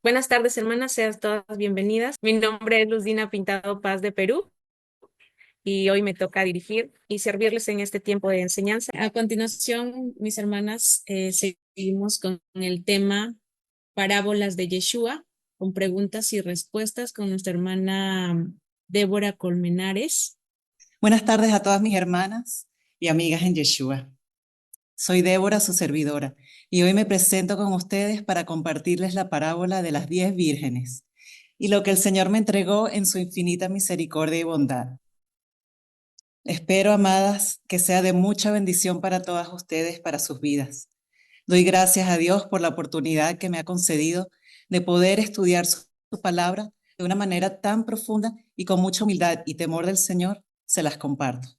Buenas tardes, hermanas, sean todas bienvenidas. Mi nombre es Luzina Pintado Paz de Perú y hoy me toca dirigir y servirles en este tiempo de enseñanza. A continuación, mis hermanas, seguimos con el tema parábolas de Yeshua, con preguntas y respuestas con nuestra hermana Débora Colmenares. Buenas tardes a todas mis hermanas y amigas en Yeshua. Soy Débora, su servidora, y hoy me presento con ustedes para compartirles la parábola de las 10 vírgenes y lo que el Señor me entregó en su infinita misericordia y bondad. Espero, amadas, que sea de mucha bendición para todas ustedes, para sus vidas. Doy gracias a Dios por la oportunidad que me ha concedido de poder estudiar su palabra de una manera tan profunda y con mucha humildad y temor del Señor, se las comparto.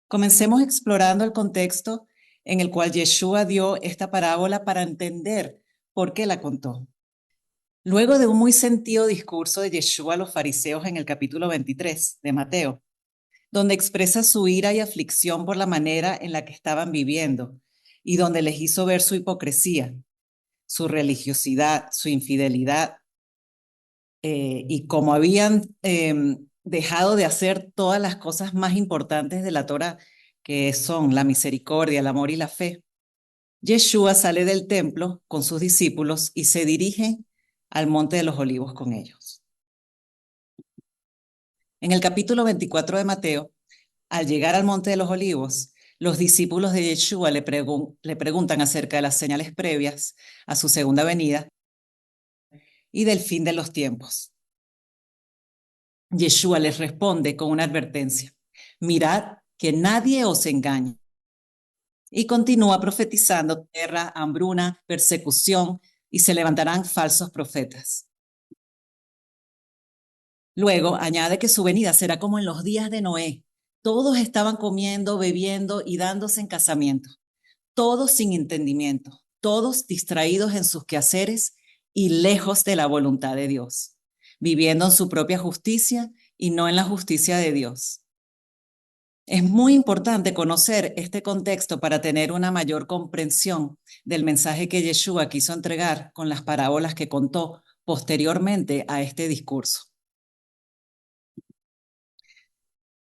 Comencemos explorando el contexto en el cual Yeshua dio esta parábola para entender por qué la contó. Luego de un muy sentido discurso de Yeshua a los fariseos en el capítulo 23 de Mateo, donde expresa su ira y aflicción por la manera en la que estaban viviendo y donde les hizo ver su hipocresía, su religiosidad, su infidelidad y cómo habían dejado de hacer todas las cosas más importantes de la Torá, que son la misericordia, el amor y la fe. Yeshua sale del templo con sus discípulos y se dirige al Monte de los Olivos con ellos. En el capítulo 24 de Mateo, al llegar al Monte de los Olivos, los discípulos de Yeshua le preguntan acerca de las señales previas a su segunda venida y del fin de los tiempos. Yeshua les responde con una advertencia: mirad que nadie os engañe. Y continúa profetizando guerra, hambruna, persecución, y se levantarán falsos profetas. Luego añade que su venida será como en los días de Noé. Todos estaban comiendo, bebiendo y dándose en casamiento, todos sin entendimiento, todos distraídos en sus quehaceres y lejos de la voluntad de Dios, viviendo en su propia justicia y no en la justicia de Dios. Es muy importante conocer este contexto para tener una mayor comprensión del mensaje que Yeshua quiso entregar con las parábolas que contó posteriormente a este discurso.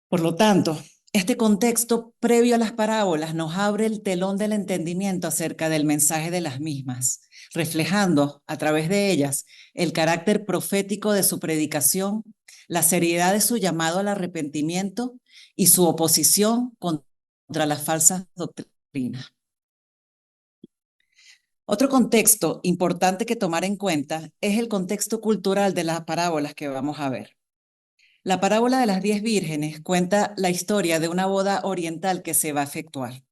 Por lo tanto, este contexto previo a las parábolas nos abre el telón del entendimiento acerca del mensaje de las mismas, reflejando a través de ellas el carácter profético de su predicación, la seriedad de su llamado al arrepentimiento y su oposición contra las falsas doctrinas. Otro contexto importante que tomar en cuenta es el contexto cultural de las parábolas que vamos a ver. La parábola de las 10 vírgenes cuenta la historia de una boda oriental que se va a efectuar,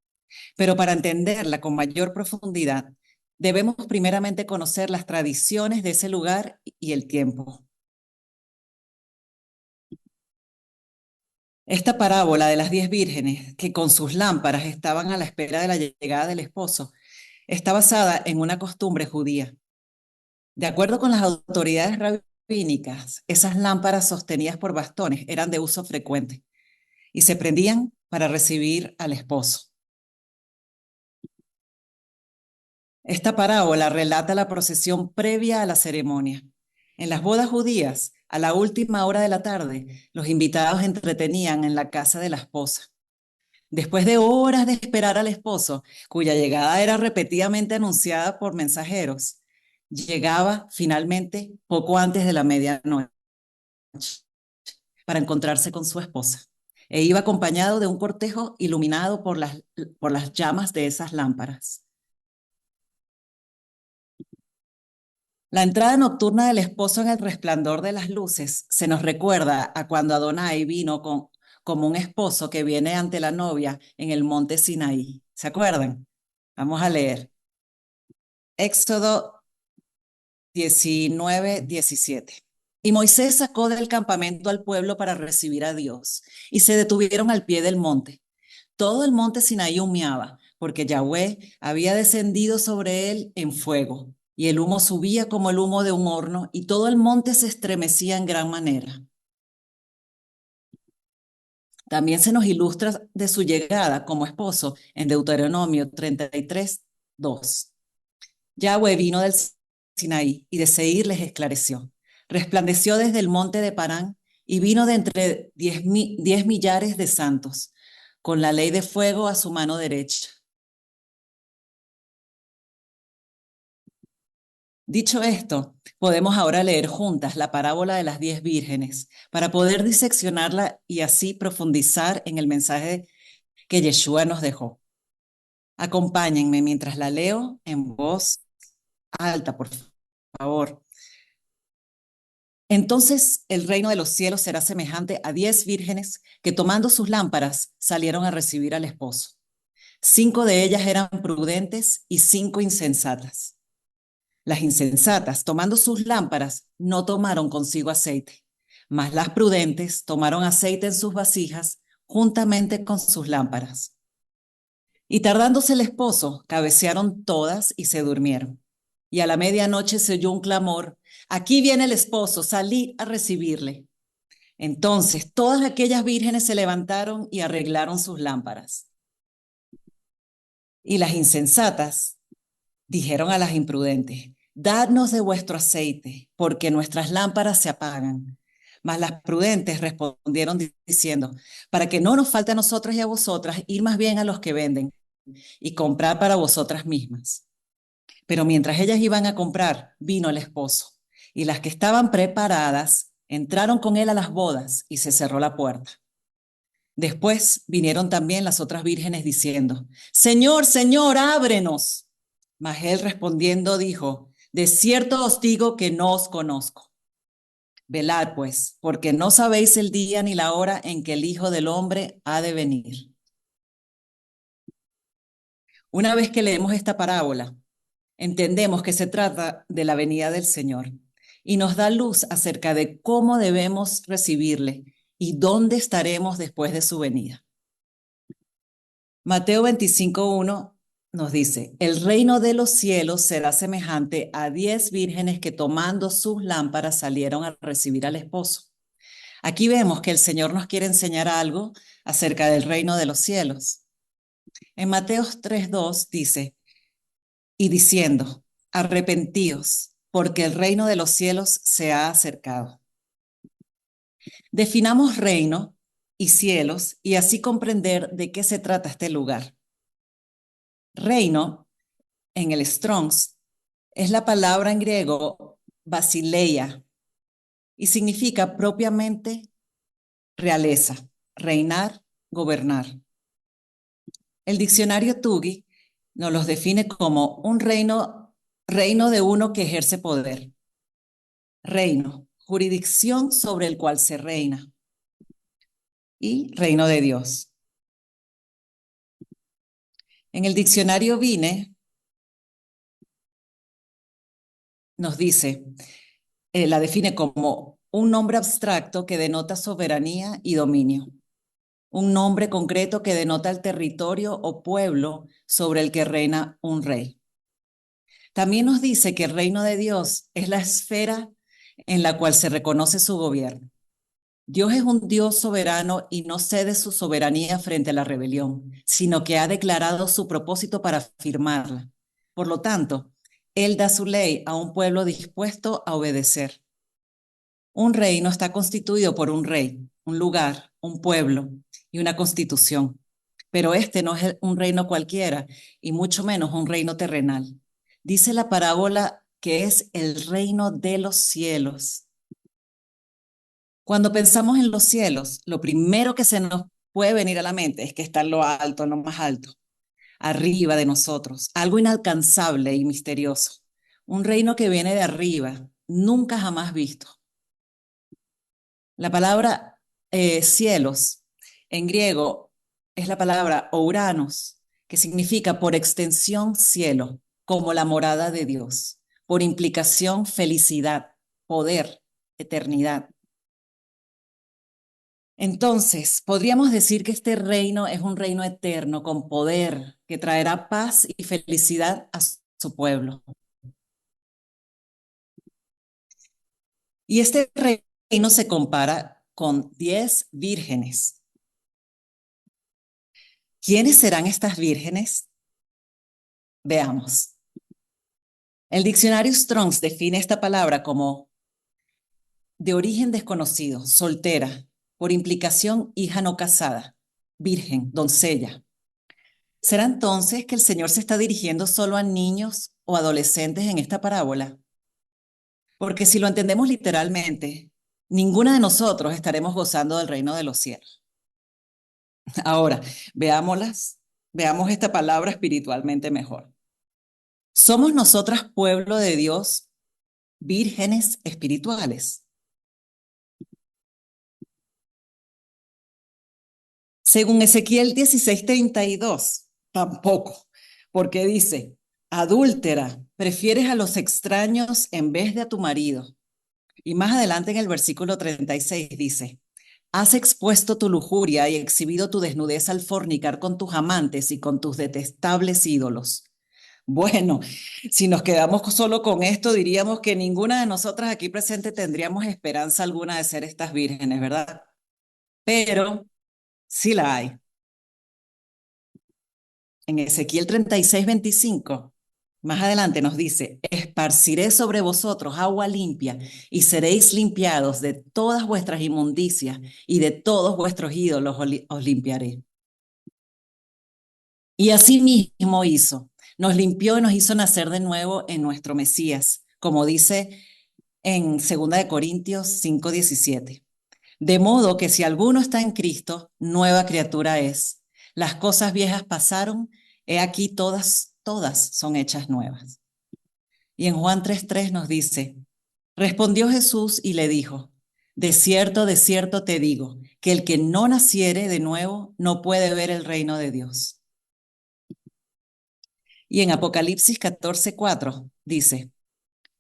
pero para entenderla con mayor profundidad, debemos primeramente conocer las tradiciones de ese lugar y el tiempo. Esta parábola de las 10 vírgenes, que con sus lámparas estaban a la espera de la llegada del esposo, está basada en una costumbre judía. De acuerdo con las autoridades rabínicas, esas lámparas sostenidas por bastones eran de uso frecuente y se prendían para recibir al esposo. Esta parábola relata la procesión previa a la ceremonia. En las bodas judías, a la última hora de la tarde, los invitados entretenían en la casa de la esposa. Después de horas de esperar al esposo, cuya llegada era repetidamente anunciada por mensajeros, llegaba finalmente poco antes de la medianoche para encontrarse con su esposa. E iba acompañado de un cortejo iluminado por las llamas de esas lámparas. La entrada nocturna del esposo en el resplandor de las luces se nos recuerda a cuando Adonai vino como un esposo que viene ante la novia en el monte Sinaí. ¿Se acuerdan? Vamos a leer. Éxodo 19:17. Y Moisés sacó del campamento al pueblo para recibir a Dios, y se detuvieron al pie del monte. Todo el monte Sinaí humeaba, porque Yahweh había descendido sobre él en fuego, y el humo subía como el humo de un horno, y todo el monte se estremecía en gran manera. También se nos ilustra de su llegada como esposo en Deuteronomio 33:2. Yahweh vino del Sinaí y de Seir les esclareció. Resplandeció desde el monte de Parán y vino de entre 10 millares de santos, con la ley de fuego a su mano derecha. Dicho esto, podemos ahora leer juntas la parábola de las 10 vírgenes para poder diseccionarla y así profundizar en el mensaje que Yeshua nos dejó. Acompáñenme mientras la leo en voz alta, por favor. Entonces el reino de los cielos será semejante a 10 vírgenes que tomando sus lámparas salieron a recibir al esposo. 5 de ellas eran prudentes y 5 insensatas. Las insensatas, tomando sus lámparas, no tomaron consigo aceite, mas las prudentes tomaron aceite en sus vasijas juntamente con sus lámparas. Y tardándose el esposo, cabecearon todas y se durmieron. Y a la medianoche se oyó un clamor: aquí viene el esposo, salid a recibirle. Entonces todas aquellas vírgenes se levantaron y arreglaron sus lámparas. Y las insensatas dijeron a las imprudentes: dadnos de vuestro aceite, porque nuestras lámparas se apagan. Mas las prudentes respondieron diciendo: para que no nos falte a nosotros y a vosotras, ir más bien a los que venden y comprar para vosotras mismas. Pero mientras ellas iban a comprar, vino el esposo, y las que estaban preparadas entraron con él a las bodas y se cerró la puerta. Después vinieron también las otras vírgenes diciendo: Señor, Señor, ábrenos. Mas él respondiendo dijo: de cierto os digo que no os conozco. Velad pues, porque no sabéis el día ni la hora en que el Hijo del Hombre ha de venir. Una vez que leemos esta parábola, entendemos que se trata de la venida del Señor y nos da luz acerca de cómo debemos recibirle y dónde estaremos después de su venida. Mateo 25:1 nos dice: el reino de los cielos será semejante a 10 vírgenes que tomando sus lámparas salieron a recibir al esposo. Aquí vemos que el Señor nos quiere enseñar algo acerca del reino de los cielos. En Mateo 3:2 dice: y diciendo: arrepentíos, porque el reino de los cielos se ha acercado. Definamos reino y cielos y así comprender de qué se trata este lugar. Reino, en el Strong's, es la palabra en griego basileia y significa propiamente realeza, reinar, gobernar. El diccionario Tuggy nos los define como un reino de uno que ejerce poder. Reino, jurisdicción sobre el cual se reina. Y reino de Dios. En el diccionario Vine nos dice, la define como un nombre abstracto que denota soberanía y dominio. Un nombre concreto que denota el territorio o pueblo sobre el que reina un rey. También nos dice que el reino de Dios es la esfera en la cual se reconoce su gobierno. Dios es un Dios soberano y no cede su soberanía frente a la rebelión, sino que ha declarado su propósito para afirmarla. Por lo tanto, Él da su ley a un pueblo dispuesto a obedecer. Un reino está constituido por un rey, un lugar, un pueblo y una constitución. Pero este no es un reino cualquiera, y mucho menos un reino terrenal. Dice la parábola que es el reino de los cielos. Cuando pensamos en los cielos, lo primero que se nos puede venir a la mente es que está en lo alto, en lo más alto, arriba de nosotros, algo inalcanzable y misterioso. Un reino que viene de arriba, nunca jamás visto. La palabra cielos en griego es la palabra ouranos, que significa por extensión cielo, como la morada de Dios, por implicación felicidad, poder, eternidad. Entonces, podríamos decir que este reino es un reino eterno con poder que traerá paz y felicidad a su pueblo. Y este reino se compara con 10 vírgenes. ¿Quiénes serán estas vírgenes? Veamos. El diccionario Strong's define esta palabra como de origen desconocido, soltera, por implicación hija no casada, virgen, doncella. ¿Será entonces que el Señor se está dirigiendo solo a niños o adolescentes en esta parábola? Porque si lo entendemos literalmente, ninguna de nosotros estaremos gozando del reino de los cielos. Ahora, veamos esta palabra espiritualmente mejor. ¿Somos nosotras pueblo de Dios, vírgenes espirituales? Según Ezequiel 16:32, tampoco, porque dice, adúltera, prefieres a los extraños en vez de a tu marido. Y más adelante en el versículo 36 dice, has expuesto tu lujuria y exhibido tu desnudez al fornicar con tus amantes y con tus detestables ídolos. Bueno, si nos quedamos solo con esto, diríamos que ninguna de nosotras aquí presente tendríamos esperanza alguna de ser estas vírgenes, ¿verdad? Pero sí la hay. En Ezequiel 36:25, más adelante nos dice, esparciré sobre vosotros agua limpia y seréis limpiados de todas vuestras inmundicias y de todos vuestros ídolos os limpiaré. Y así mismo hizo, nos limpió y nos hizo nacer de nuevo en nuestro Mesías, como dice en 2 Corintios 5:17. De modo que si alguno está en Cristo, nueva criatura es. Las cosas viejas pasaron, he aquí todas son hechas nuevas. Y en Juan 3:3 nos dice, respondió Jesús y le dijo, de cierto te digo, que el que no naciere de nuevo no puede ver el reino de Dios. Y en Apocalipsis 14:4 dice,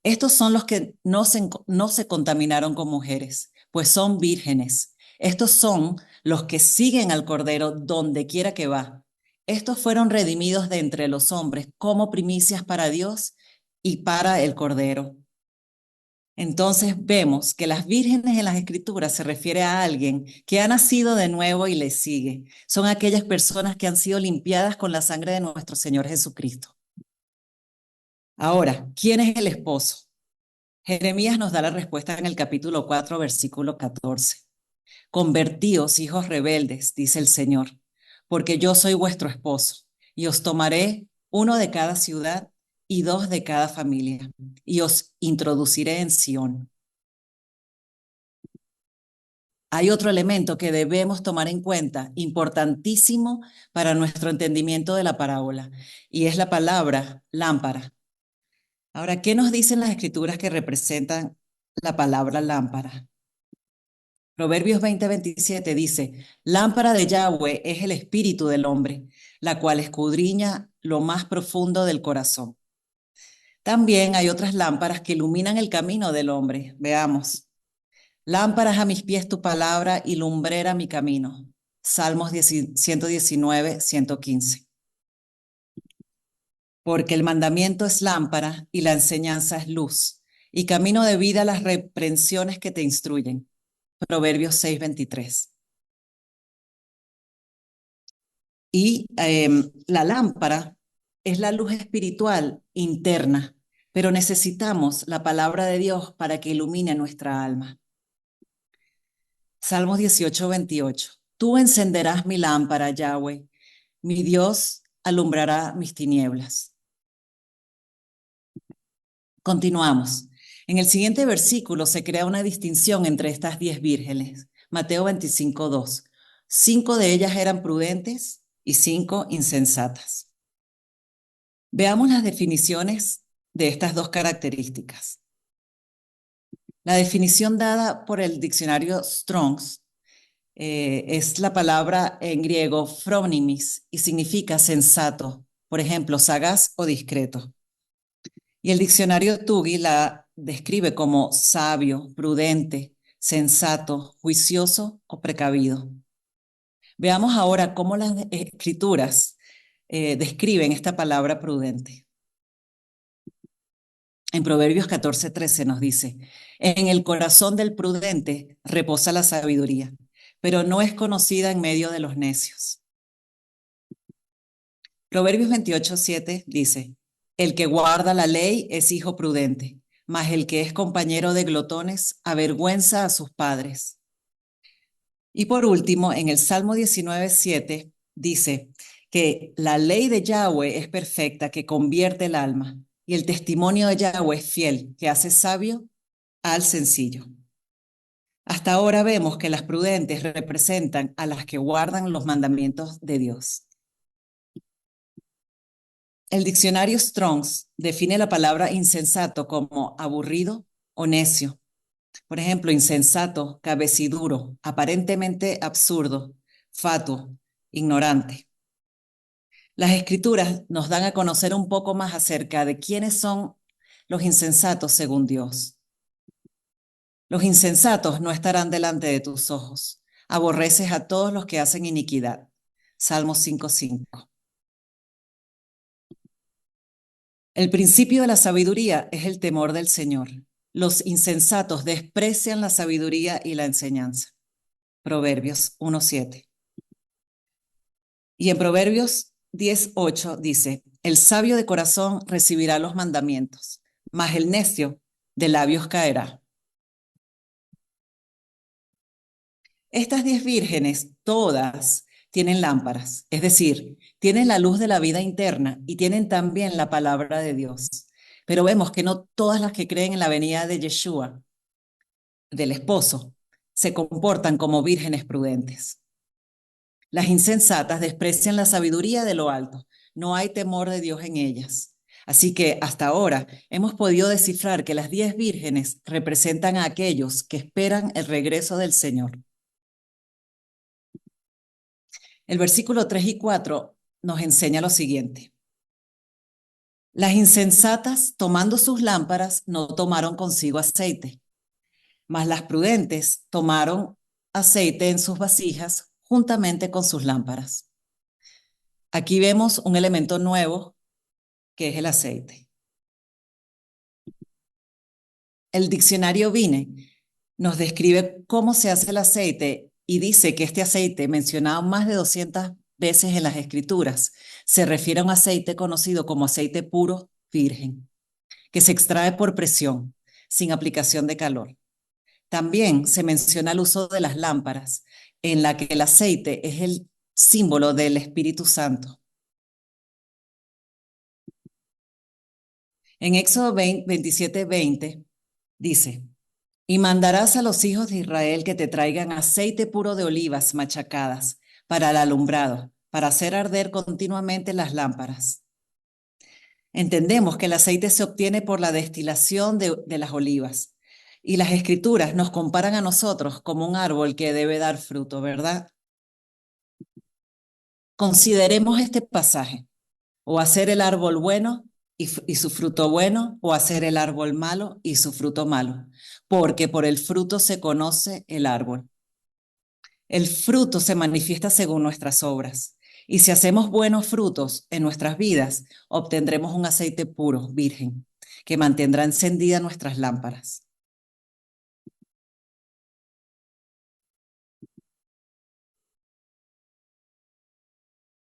estos son los que no se contaminaron con mujeres, pues son vírgenes. Estos son los que siguen al Cordero donde quiera que va. Estos fueron redimidos de entre los hombres como primicias para Dios y para el Cordero. Entonces vemos que las vírgenes en las Escrituras se refiere a alguien que ha nacido de nuevo y le sigue. Son aquellas personas que han sido limpiadas con la sangre de nuestro Señor Jesucristo. Ahora, ¿quién es el esposo? Jeremías nos da la respuesta en el capítulo 4, versículo 14. Convertíos, hijos rebeldes, dice el Señor, porque yo soy vuestro esposo, y os tomaré uno de cada ciudad y dos de cada familia, y os introduciré en Sión. Hay otro elemento que debemos tomar en cuenta, importantísimo para nuestro entendimiento de la parábola, y es la palabra lámpara. Ahora, ¿qué nos dicen las escrituras que representan la palabra lámpara? Proverbios 20:27 dice, lámpara de Yahweh es el espíritu del hombre, la cual escudriña lo más profundo del corazón. También hay otras lámparas que iluminan el camino del hombre. Veamos. Lámparas a mis pies tu palabra y lumbrera mi camino. Salmos 119:115. Porque el mandamiento es lámpara y la enseñanza es luz, y camino de vida las reprensiones que te instruyen. Proverbios 6:23. Y la lámpara es la luz espiritual interna, pero necesitamos la palabra de Dios para que ilumine nuestra alma. Salmos 18:28. Tú encenderás mi lámpara, Yahweh, mi Dios alumbrará mis tinieblas. Continuamos. En el siguiente versículo se crea una distinción entre estas 10 vírgenes. Mateo 25:2. 5 de ellas eran prudentes y 5 insensatas. Veamos las definiciones de estas dos características. La definición dada por el diccionario Strong's es la palabra en griego phrónimis y significa sensato, por ejemplo, sagaz o discreto. Y el diccionario Tuggy la describe como sabio, prudente, sensato, juicioso o precavido. Veamos ahora cómo las escrituras describen esta palabra prudente. En Proverbios 14:13 nos dice, en el corazón del prudente reposa la sabiduría, pero no es conocida en medio de los necios. Proverbios 28:7 dice, El que guarda la ley es hijo prudente, mas el que es compañero de glotones avergüenza a sus padres. Y por último, en el Salmo 19:7 dice que la ley de Yahweh es perfecta, que convierte el alma, y el testimonio de Yahweh es fiel, que hace sabio al sencillo. Hasta ahora vemos que las prudentes representan a las que guardan los mandamientos de Dios. El diccionario Strong's define la palabra insensato como aburrido o necio. Por ejemplo, insensato, cabeciduro, aparentemente absurdo, fatuo, ignorante. Las escrituras nos dan a conocer un poco más acerca de quiénes son los insensatos según Dios. Los insensatos no estarán delante de tus ojos. Aborreces a todos los que hacen iniquidad. Salmo 5:5. El principio de la sabiduría es el temor del Señor. Los insensatos desprecian la sabiduría y la enseñanza. Proverbios 1:7. Y en Proverbios 10:8 dice, el sabio de corazón recibirá los mandamientos, mas el necio de labios caerá. Estas 10 vírgenes, todas, tienen lámparas, es decir, tienen la luz de la vida interna y tienen también la palabra de Dios. Pero vemos que no todas las que creen en la venida de Yeshua, del esposo, se comportan como vírgenes prudentes. Las insensatas desprecian la sabiduría de lo alto. No hay temor de Dios en ellas. Así que hasta ahora hemos podido descifrar que las 10 vírgenes representan a aquellos que esperan el regreso del Señor. El versículo 3 y 4 nos enseña lo siguiente. Las insensatas, tomando sus lámparas, no tomaron consigo aceite, mas las prudentes tomaron aceite en sus vasijas juntamente con sus lámparas. Aquí vemos un elemento nuevo que es el aceite. El diccionario Vine nos describe cómo se hace el aceite y dice que este aceite, mencionado más de 200 veces en las escrituras, se refiere a un aceite conocido como aceite puro virgen, que se extrae por presión, sin aplicación de calor. También se menciona el uso de las lámparas, en la que el aceite es el símbolo del Espíritu Santo. En Éxodo 27:20 dice, y mandarás a los hijos de Israel que te traigan aceite puro de olivas machacadas para el alumbrado, para hacer arder continuamente las lámparas. Entendemos que el aceite se obtiene por la destilación de las olivas. Y las escrituras nos comparan a nosotros como un árbol que debe dar fruto, ¿verdad? Consideremos este pasaje, o hacer el árbol bueno y su fruto bueno, o hacer el árbol malo y su fruto malo, porque por el fruto se conoce el árbol. El fruto se manifiesta según nuestras obras, y si hacemos buenos frutos en nuestras vidas, obtendremos un aceite puro, virgen, que mantendrá encendidas nuestras lámparas.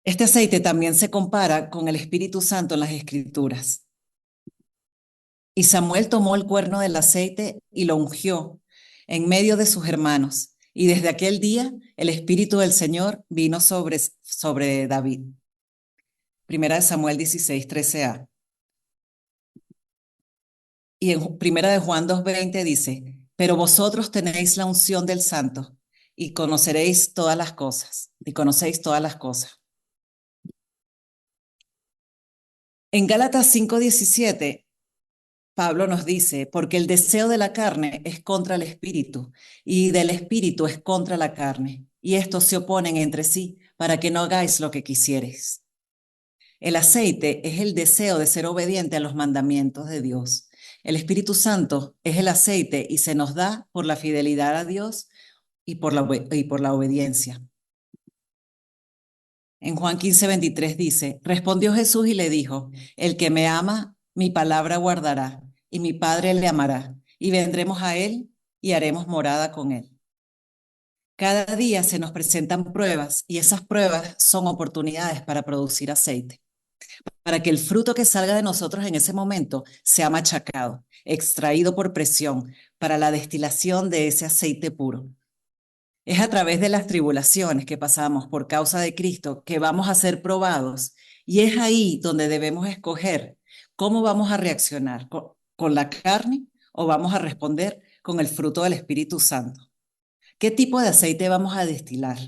Este aceite también se compara con el Espíritu Santo en las Escrituras. Y Samuel tomó el cuerno del aceite y lo ungió en medio de sus hermanos. Y desde aquel día el Espíritu del Señor vino sobre David. Primera de Samuel 16:13a. Y en Primera de Juan 2:20 dice, pero vosotros tenéis la unción del Santo y conoceréis todas las cosas, y conocéis todas las cosas. En Gálatas 5:17 Pablo nos dice, porque el deseo de la carne es contra el espíritu y del espíritu es contra la carne, y estos se oponen entre sí para que no hagáis lo que quisierais. El aceite es el deseo de ser obediente a los mandamientos de Dios. El Espíritu Santo es el aceite y se nos da por la fidelidad a Dios y por la obediencia. En Juan 15:23 dice, respondió Jesús y le dijo, el que me ama, mi palabra guardará, y mi Padre le amará, y vendremos a él y haremos morada con él. Cada día se nos presentan pruebas y esas pruebas son oportunidades para producir aceite. para que el fruto que salga de nosotros en ese momento sea machacado, extraído por presión, para la destilación de ese aceite puro. Es a través de las tribulaciones que pasamos por causa de Cristo que vamos a ser probados, y es ahí donde debemos escoger cómo vamos a reaccionar, con la carne o vamos a responder con el fruto del Espíritu Santo. ¿Qué tipo de aceite vamos a destilar?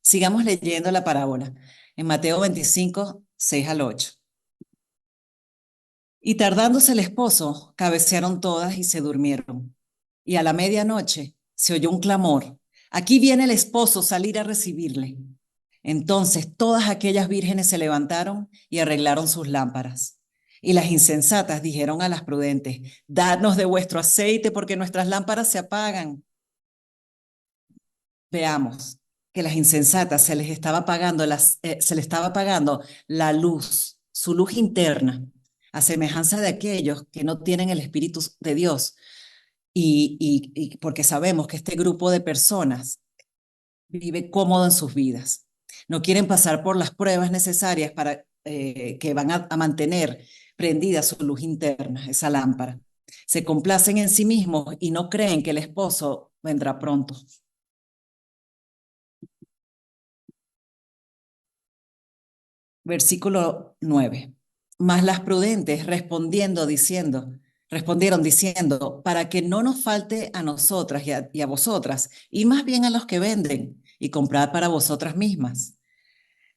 Sigamos leyendo la parábola en Mateo 25, 6 al 8. Y tardándose el esposo, cabecearon todas y se durmieron. Y a la medianoche se oyó un clamor: aquí viene el esposo, salir a recibirle. Entonces todas aquellas vírgenes se levantaron y arreglaron sus lámparas. Y las insensatas dijeron a las prudentes: dadnos de vuestro aceite, porque nuestras lámparas se apagan. Veamos que las insensatas se les estaba se les estaba apagando la luz, su luz interna, a semejanza de aquellos que no tienen el Espíritu de Dios. Y porque sabemos que este grupo de personas vive cómodo en sus vidas. No quieren pasar por las pruebas necesarias para que van a mantener prendida su luz interna, esa lámpara. Se complacen en sí mismos y no creen que el esposo vendrá pronto. Versículo 9. Mas las prudentes respondieron diciendo, para que no nos falte a nosotras y a vosotras, y más bien a los que venden, y comprad para vosotras mismas.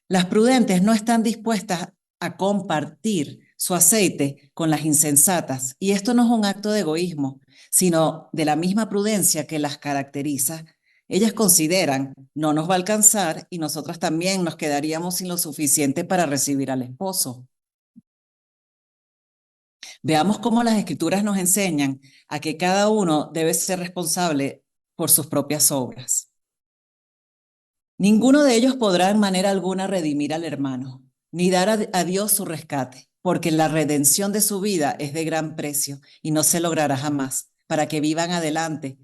Las prudentes no están dispuestas a compartir su aceite con las insensatas, y esto no es un acto de egoísmo, sino de la misma prudencia que las caracteriza. Ellas consideran: no nos va a alcanzar y nosotras también nos quedaríamos sin lo suficiente para recibir al esposo. Veamos cómo las escrituras nos enseñan a que cada uno debe ser responsable por sus propias obras. Ninguno de ellos podrá en manera alguna redimir al hermano, ni dar a Dios su rescate, porque la redención de su vida es de gran precio y no se logrará jamás, para que vivan adelante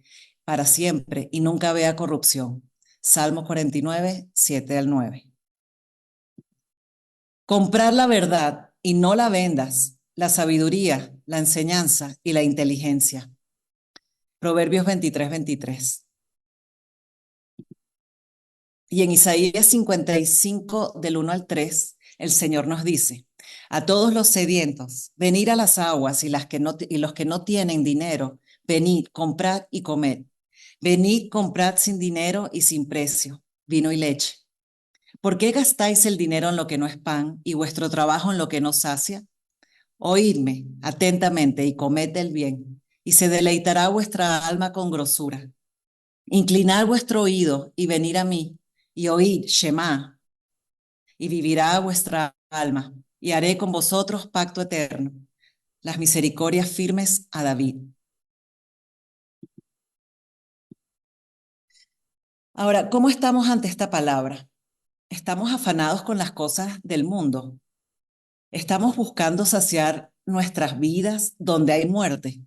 para siempre y nunca vea corrupción. Salmo 49, 7 al 9. Comprar la verdad y no la vendas, la sabiduría, la enseñanza y la inteligencia. Proverbios 23, 23. Y en Isaías 55, del 1 al 3, el Señor nos dice: a todos los sedientos, venid a las aguas, y los que no tienen dinero, venid, comprad y comed. Venid, comprad sin dinero y sin precio, vino y leche. ¿Por qué gastáis el dinero en lo que no es pan y vuestro trabajo en lo que no sacia? Oídme atentamente y comed del bien, y se deleitará vuestra alma con grosura. Inclinad vuestro oído y venid a mí, y oíd Shema, y vivirá vuestra alma, y haré con vosotros pacto eterno, las misericordias firmes a David. Ahora, ¿cómo estamos ante esta palabra? ¿Estamos afanados con las cosas del mundo? ¿Estamos buscando saciar nuestras vidas donde hay muerte?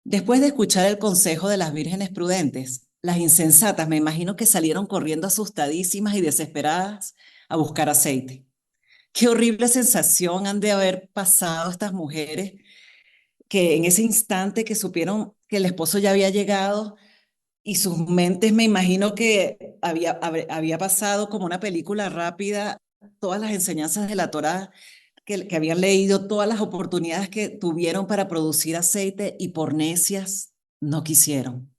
Después de escuchar el consejo de las vírgenes prudentes, las insensatas me imagino que salieron corriendo asustadísimas y desesperadas a buscar aceite. Qué horrible sensación han de haber pasado estas mujeres, que en ese instante que supieron que el esposo ya había llegado, y sus mentes, me imagino que había pasado como una película rápida todas las enseñanzas de la Torá, que habían leído, todas las oportunidades que tuvieron para producir aceite, y por necias no quisieron.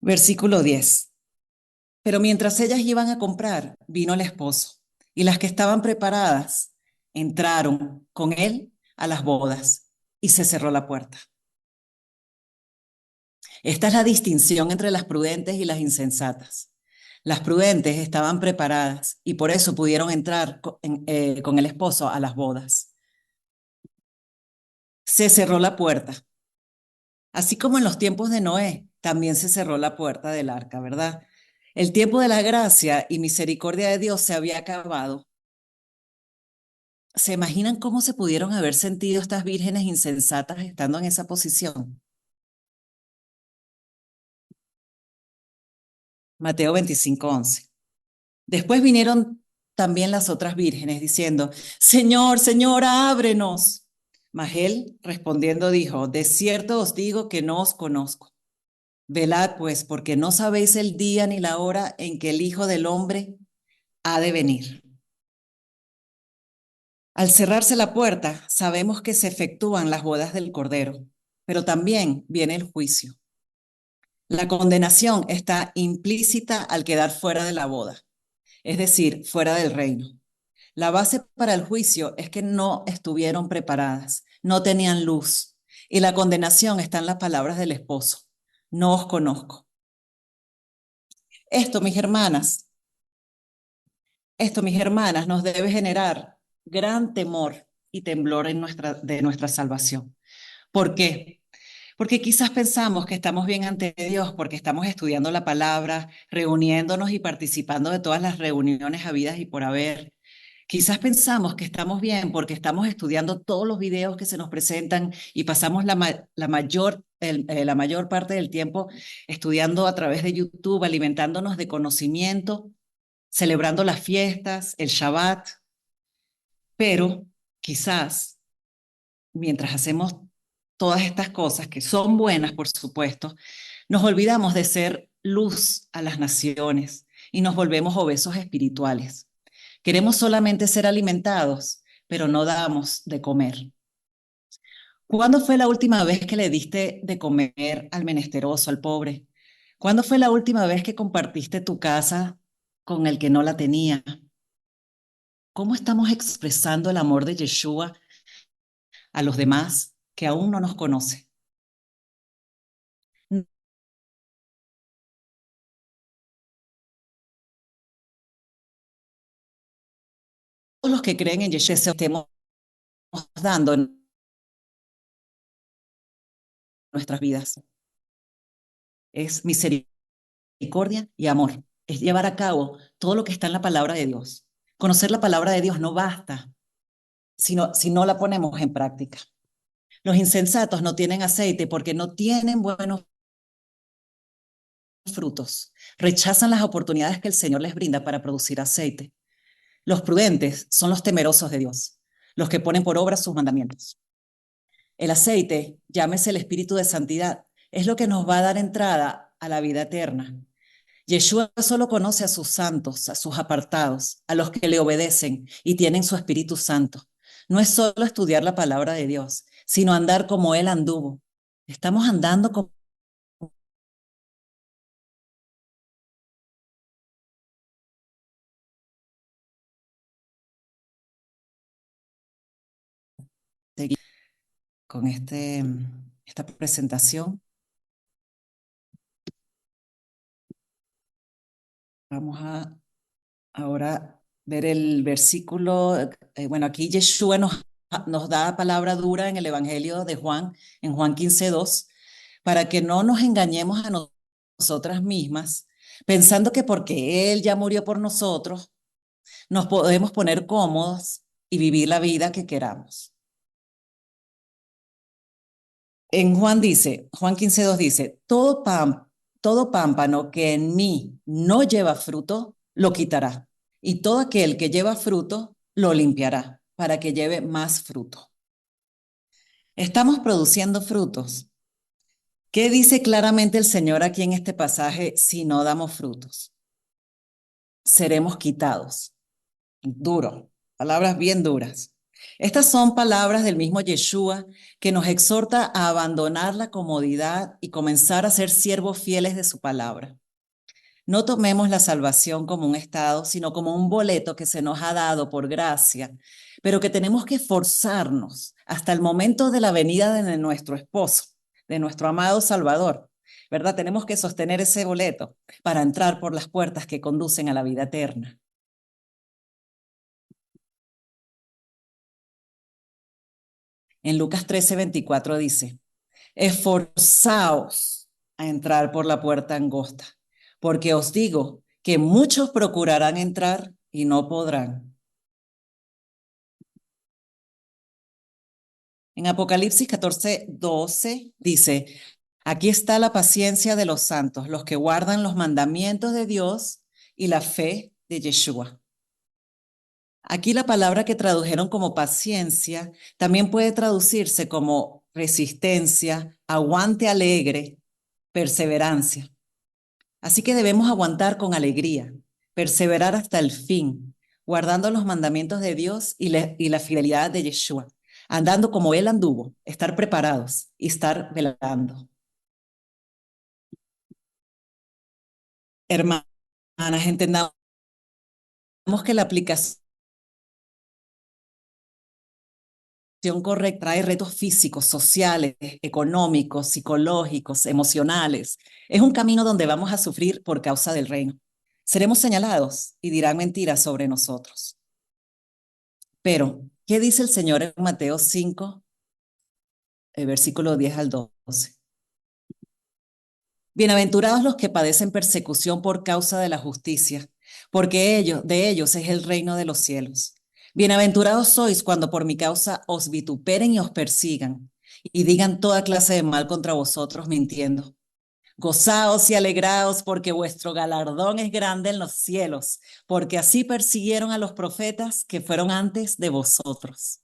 Versículo 10. Pero mientras ellas iban a comprar, vino el esposo, y las que estaban preparadas entraron con él a las bodas, y se cerró la puerta. Esta es la distinción entre las prudentes y las insensatas. Las prudentes estaban preparadas y por eso pudieron entrar con el esposo a las bodas. Se cerró la puerta. Así como en los tiempos de Noé, también se cerró la puerta del arca, ¿verdad? El tiempo de la gracia y misericordia de Dios se había acabado. ¿Se imaginan cómo se pudieron haber sentido estas vírgenes insensatas estando en esa posición? Mateo 25:11. Después vinieron también las otras vírgenes diciendo, Señor, Señor, ábrenos. Mas él respondiendo dijo, de cierto os digo que no os conozco. Velad pues, porque no sabéis el día ni la hora en que el Hijo del Hombre ha de venir. Al cerrarse la puerta, sabemos que se efectúan las bodas del Cordero, pero también viene el juicio. La condenación está implícita al quedar fuera de la boda, es decir, fuera del reino. La base para el juicio es que no estuvieron preparadas, no tenían luz, y la condenación está en las palabras del esposo. No os conozco. Esto, mis hermanas, Esto, mis hermanas, nos debe generar gran temor y temblor de nuestra salvación. ¿Por qué? Porque quizás pensamos que estamos bien ante Dios porque estamos estudiando la palabra, reuniéndonos y participando de todas las reuniones habidas y por haber. Quizás pensamos que estamos bien porque estamos estudiando todos los videos que se nos presentan y pasamos la mayor parte del tiempo estudiando a través de YouTube, alimentándonos de conocimiento, celebrando las fiestas, el Shabbat, pero quizás mientras hacemos todas estas cosas, que son buenas, por supuesto, nos olvidamos de ser luz a las naciones y nos volvemos obesos espirituales. Queremos solamente ser alimentados, pero no damos de comer. ¿Cuándo fue la última vez que le diste de comer al menesteroso, al pobre? ¿Cuándo fue la última vez que compartiste tu casa con el que no la tenía? ¿Cómo estamos expresando el amor de Yeshua a los demás que aún no nos conocen? Todos los que creen en Yeshua estemos dando en nuestras vidas. Es misericordia y amor. Es llevar a cabo todo lo que está en la palabra de Dios. Conocer la palabra de Dios no basta si no la ponemos en práctica. Los insensatos no tienen aceite porque no tienen buenos frutos. Rechazan las oportunidades que el Señor les brinda para producir aceite. Los prudentes son los temerosos de Dios, los que ponen por obra sus mandamientos. El aceite, llámese el espíritu de santidad, es lo que nos va a dar entrada a la vida eterna. Yeshua solo conoce a sus santos, a sus apartados, a los que le obedecen y tienen su Espíritu Santo. No es solo estudiar la palabra de Dios, sino andar como Él anduvo. Estamos andando como con esta presentación. Vamos a ahora ver el versículo. Bueno, aquí Yeshua nos da palabra dura en el Evangelio de Juan, en Juan 15:2, para que no nos engañemos a nosotras mismas, pensando que porque Él ya murió por nosotros, nos podemos poner cómodos y vivir la vida que queramos. En Juan 15:2 dice, todo pámpano que en mí no lleva fruto, lo quitará. Y todo aquel que lleva fruto, lo limpiará para que lleve más fruto. Estamos produciendo frutos. ¿Qué dice claramente el Señor aquí en este pasaje? Si no damos frutos, seremos quitados. Duro, palabras bien duras. Estas son palabras del mismo Yeshua que nos exhorta a abandonar la comodidad y comenzar a ser siervos fieles de su palabra. No tomemos la salvación como un estado, sino como un boleto que se nos ha dado por gracia, pero que tenemos que esforzarnos hasta el momento de la venida de nuestro esposo, de nuestro amado Salvador, ¿verdad? Tenemos que sostener ese boleto para entrar por las puertas que conducen a la vida eterna. En Lucas 13:24 dice, esforzaos a entrar por la puerta angosta, porque os digo que muchos procurarán entrar y no podrán. En Apocalipsis 14:12 dice, Aquí está la paciencia de los santos, los que guardan los mandamientos de Dios y la fe de Yeshua. Aquí la palabra que tradujeron como paciencia también puede traducirse como resistencia, aguante alegre, perseverancia. Así que debemos aguantar con alegría, perseverar hasta el fin, guardando los mandamientos de Dios y la fidelidad de Yeshua, andando como Él anduvo, estar preparados y estar velando. Hermanas, entendamos que la aplicación correcta trae retos físicos, sociales, económicos, psicológicos, emocionales. Es un camino donde vamos a sufrir por causa del reino. Seremos señalados y dirán mentiras sobre nosotros. Pero, ¿qué dice el Señor en Mateo 5, versículo 10 al 12? Bienaventurados los que padecen persecución por causa de la justicia, porque de ellos es el reino de los cielos. Bienaventurados sois cuando por mi causa os vituperen y os persigan, y digan toda clase de mal contra vosotros mintiendo. Gozaos y alegraos, porque vuestro galardón es grande en los cielos, porque así persiguieron a los profetas que fueron antes de vosotros.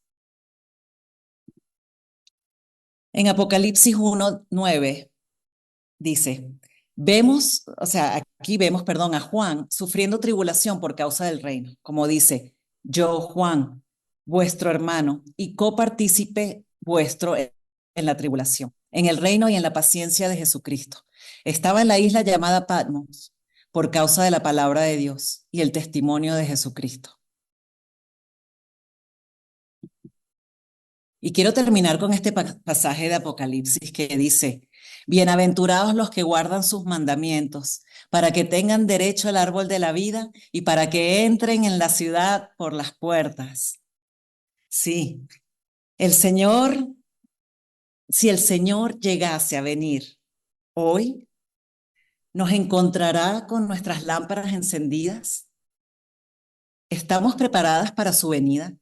En Apocalipsis 1:9 dice, aquí vemos, perdón, a Juan sufriendo tribulación por causa del reino, como dice, yo, Juan, vuestro hermano y copartícipe vuestro en la tribulación, en el reino y en la paciencia de Jesucristo. Estaba en la isla llamada Patmos por causa de la palabra de Dios y el testimonio de Jesucristo. Y quiero terminar con este pasaje de Apocalipsis que dice, bienaventurados los que guardan sus mandamientos, para que tengan derecho al árbol de la vida y para que entren en la ciudad por las puertas. Sí, el Señor, si el Señor llegase a venir hoy, nos encontrará con nuestras lámparas encendidas. ¿Estamos preparadas para su venida?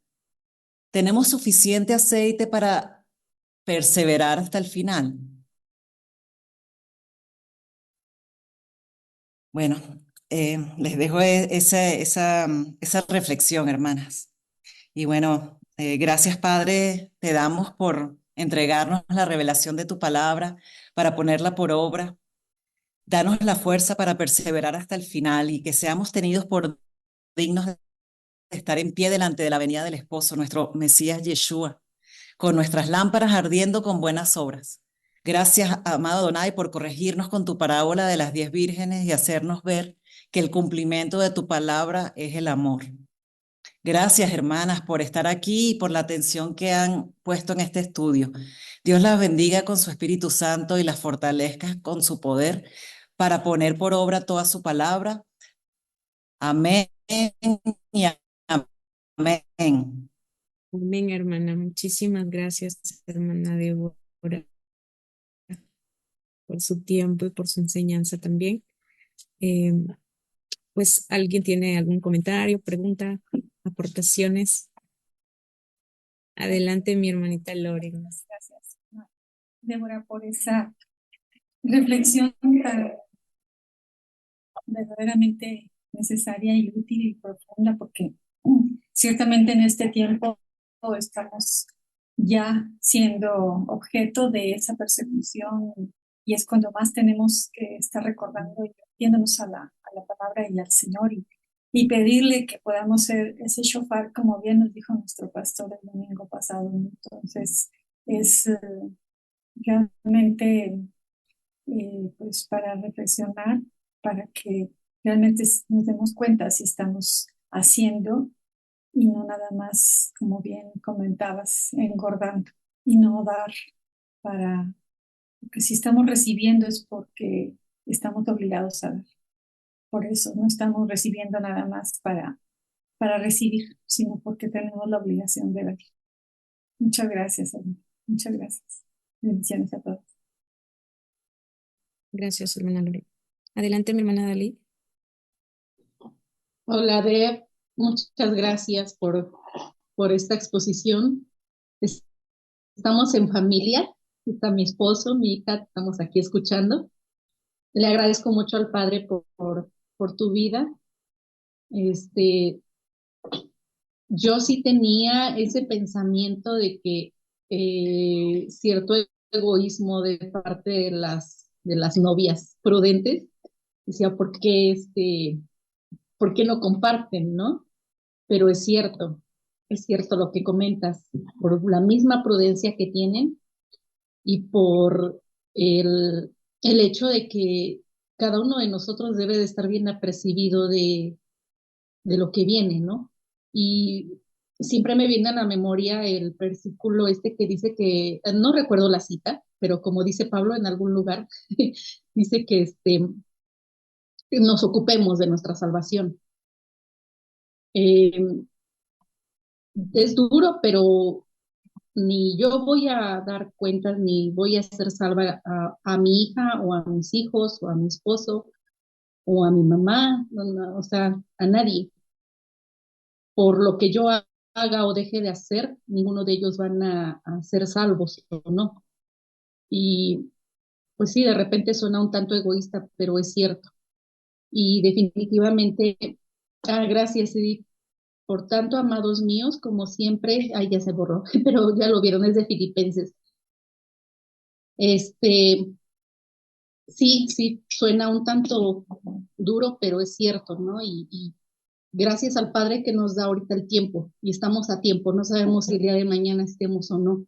¿Tenemos suficiente aceite para perseverar hasta el final? Bueno, les dejo esa reflexión, hermanas. Y bueno, gracias, Padre, te damos por entregarnos la revelación de tu palabra, para ponerla por obra. Danos la fuerza para perseverar hasta el final y que seamos tenidos por dignos de estar en pie delante de la venida del esposo, nuestro Mesías Yeshua, con nuestras lámparas ardiendo con buenas obras. Gracias, amado Adonai, por corregirnos con tu parábola de las 10 vírgenes y hacernos ver que el cumplimiento de tu palabra es el amor. Gracias, hermanas, por estar aquí y por la atención que han puesto en este estudio. Dios las bendiga con su Espíritu Santo y las fortalezca con su poder para poner por obra toda su palabra. Amén y amén. Amén, hermana. Muchísimas gracias, hermana Débora, por su tiempo y por su enseñanza también. Eh, pues, ¿alguien tiene algún comentario, pregunta, aportaciones? Adelante, mi hermanita Loren. Gracias, Débora, por esa reflexión tan verdaderamente necesaria y útil y profunda, porque ciertamente en este tiempo estamos ya siendo objeto de esa persecución, y es cuando más tenemos que estar recordando y metiéndonos a la palabra y al Señor, y pedirle que podamos ser ese shofar, como bien nos dijo nuestro pastor el domingo pasado. Entonces, es realmente pues para reflexionar, para que realmente nos demos cuenta si estamos haciendo y no nada más, como bien comentabas, engordando y no dar para, porque si estamos recibiendo es porque estamos obligados a dar. Por eso no estamos recibiendo nada más para recibir, sino porque tenemos la obligación de dar. Muchas gracias, Ana. Muchas gracias. Bendiciones a todos. Gracias, hermana Loren. Adelante, mi hermana Dalí. Hola, Deb. Muchas gracias por esta exposición. Estamos en familia está mi esposo, mi hija, estamos aquí escuchando. Le agradezco mucho al Padre por tu vida. Este, yo sí tenía ese pensamiento de que cierto egoísmo de parte de las novias prudentes, decía, ¿por qué no comparten, no? Pero es cierto lo que comentas, por la misma prudencia que tienen y por el hecho de que cada uno de nosotros debe de estar bien apercibido de lo que viene, ¿no? Y siempre me viene a la memoria el versículo este que dice que, no recuerdo la cita, pero como dice Pablo en algún lugar, dice que nos ocupemos de nuestra salvación. Eh, es duro, pero ni yo voy a dar cuentas, ni voy a hacer salva a mi hija o a mis hijos o a mi esposo o a mi mamá, no, no, o sea, a nadie. Por lo que yo haga o deje de hacer, ninguno de ellos van a ser salvos o no. Y pues sí, de repente suena un tanto egoísta, pero es cierto. Y definitivamente, gracias Edith, por tanto, amados míos, como siempre, ay, ya se borró, pero ya lo vieron, es de Filipenses. Este, sí, sí, suena un tanto duro, pero es cierto, ¿no? Y gracias al Padre que nos da ahorita el tiempo y estamos a tiempo, no sabemos si el día de mañana estemos o no.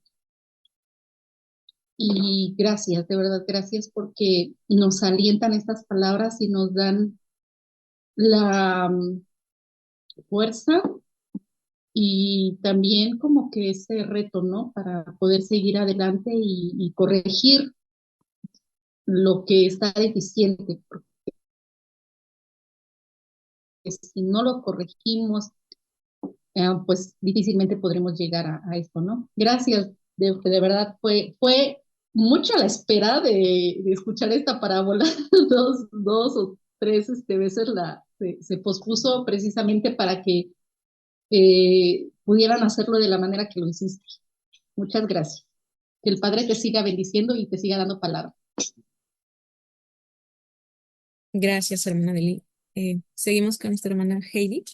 Y gracias, de verdad, gracias porque nos alientan estas palabras y nos dan la fuerza y también como que ese reto, ¿no? Para poder seguir adelante y corregir lo que está deficiente, porque si no lo corregimos, pues difícilmente podremos llegar a esto, ¿no? Gracias, de verdad, fue mucha la espera de escuchar esta parábola, dos o tres veces se pospuso precisamente para que pudieran hacerlo de la manera que lo hiciste. Muchas gracias. Que el Padre te siga bendiciendo y te siga dando palabra. Gracias, hermana Deli. Seguimos con nuestra hermana Heidi.